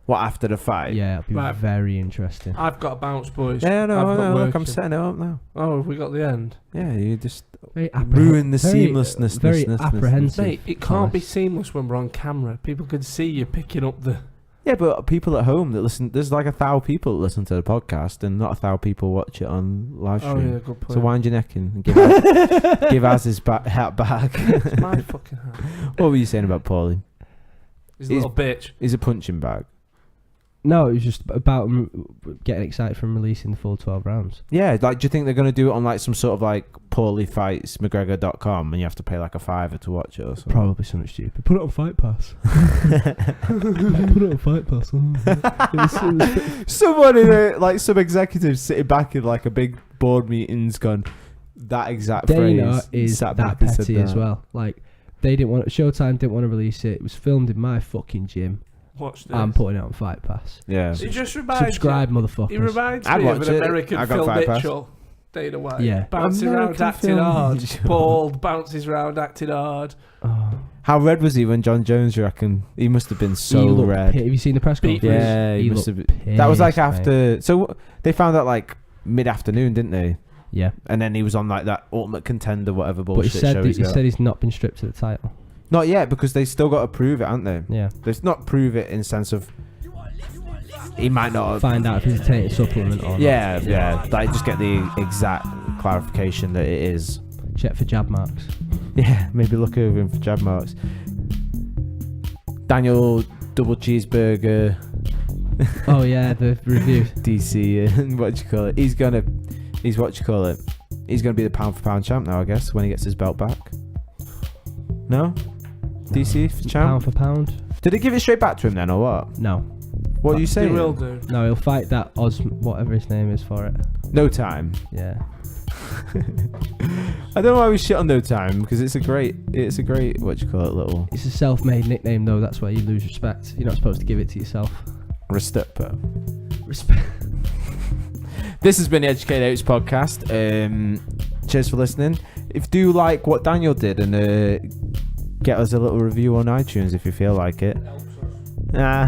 What, after the fight? Yeah, it'll be Right. very interesting. I've got a bounce, boys. Yeah, I've no, got no, look, I'm working. setting it up now. Oh, have we got the end? Yeah, you just Very ruin the very- seamlessness. Very apprehensive. Mate, it can't be seamless when we're on camera. People can see you picking up the... Yeah, but people at home that listen, there's like 1,000 people that listen to the podcast and not 1,000 people watch it on live Oh, stream. yeah, good point. So wind your neck in and give Az, give Az his hat back. It's my fucking hat. What were you saying about Paulie? He's a little bitch. He's a punching bag. No, it was just about getting excited from releasing the full 12 rounds. Yeah, like, do you think they're going to do it on like some sort of like Paulie Fights McGregor.com and you have to pay like a $5 to watch it or something? Probably something stupid. Put it on Fight Pass. Put it on Fight Pass. Somebody there, like some executives sitting back in like a big board meeting's gone, that exact Dana phrase. is sat that back and said petty as that. well. Like, they didn't want... Showtime didn't want to release it. It was filmed in my fucking gym. Watch this. I'm putting it on Fight Pass. Yeah. It just reminds Subscribe, you, motherfuckers. He reminds I'd me of watch an it. American I got Phil Fight Pass. Mitchell. Fade away. Yeah. Bouncing around, American acting film. hard. Bald, bounces around, acting hard. Oh. How red was he when Jon Jones, you reckon? He must have been so He looked red. Have you seen the press conference? Yeah, he must looked have been. That was like pissed, mate. after. So they found out like mid-afternoon, didn't they? Yeah. And then he was on like that Ultimate Contender, whatever But bullshit he said show that, he's he got. said he's not been stripped of the title. Not yet, because they still got to prove it, haven't they? Yeah. They've not prove it in sense of he might not have. Find out if he's taking a supplement or not. Yeah. Like just get the exact clarification that it is. Check for jab marks. Yeah, maybe look over him for jab marks. Daniel double cheeseburger. Oh yeah, the review. DC, what do you call it? He's gonna be the pound for pound champ now, I guess, when he gets his belt back. No? DC for champ? Pound for pound? Did they give it straight back to him then, or what? No. What are you They saying? will do. No, he'll fight that whatever his name is for it. No Time. Yeah. I don't know why we shit on No Time, because it's a great, what do you call it, little It's a self-made nickname though, that's where you lose respect. You're not supposed to give it to yourself. respect. Respect. This has been the Educate Apes podcast. Cheers for listening. If you do like what Daniel did, and get us a little review on iTunes if you feel like it.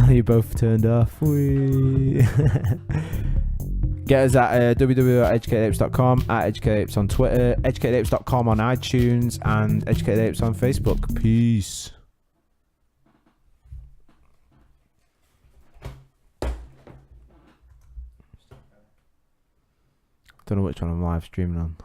You both turned off. Whee. Get us at www.educateapes.com, at educateapes on Twitter, educateapes.com on iTunes, and educateapes on Facebook. Peace. Don't know which one I'm live streaming on.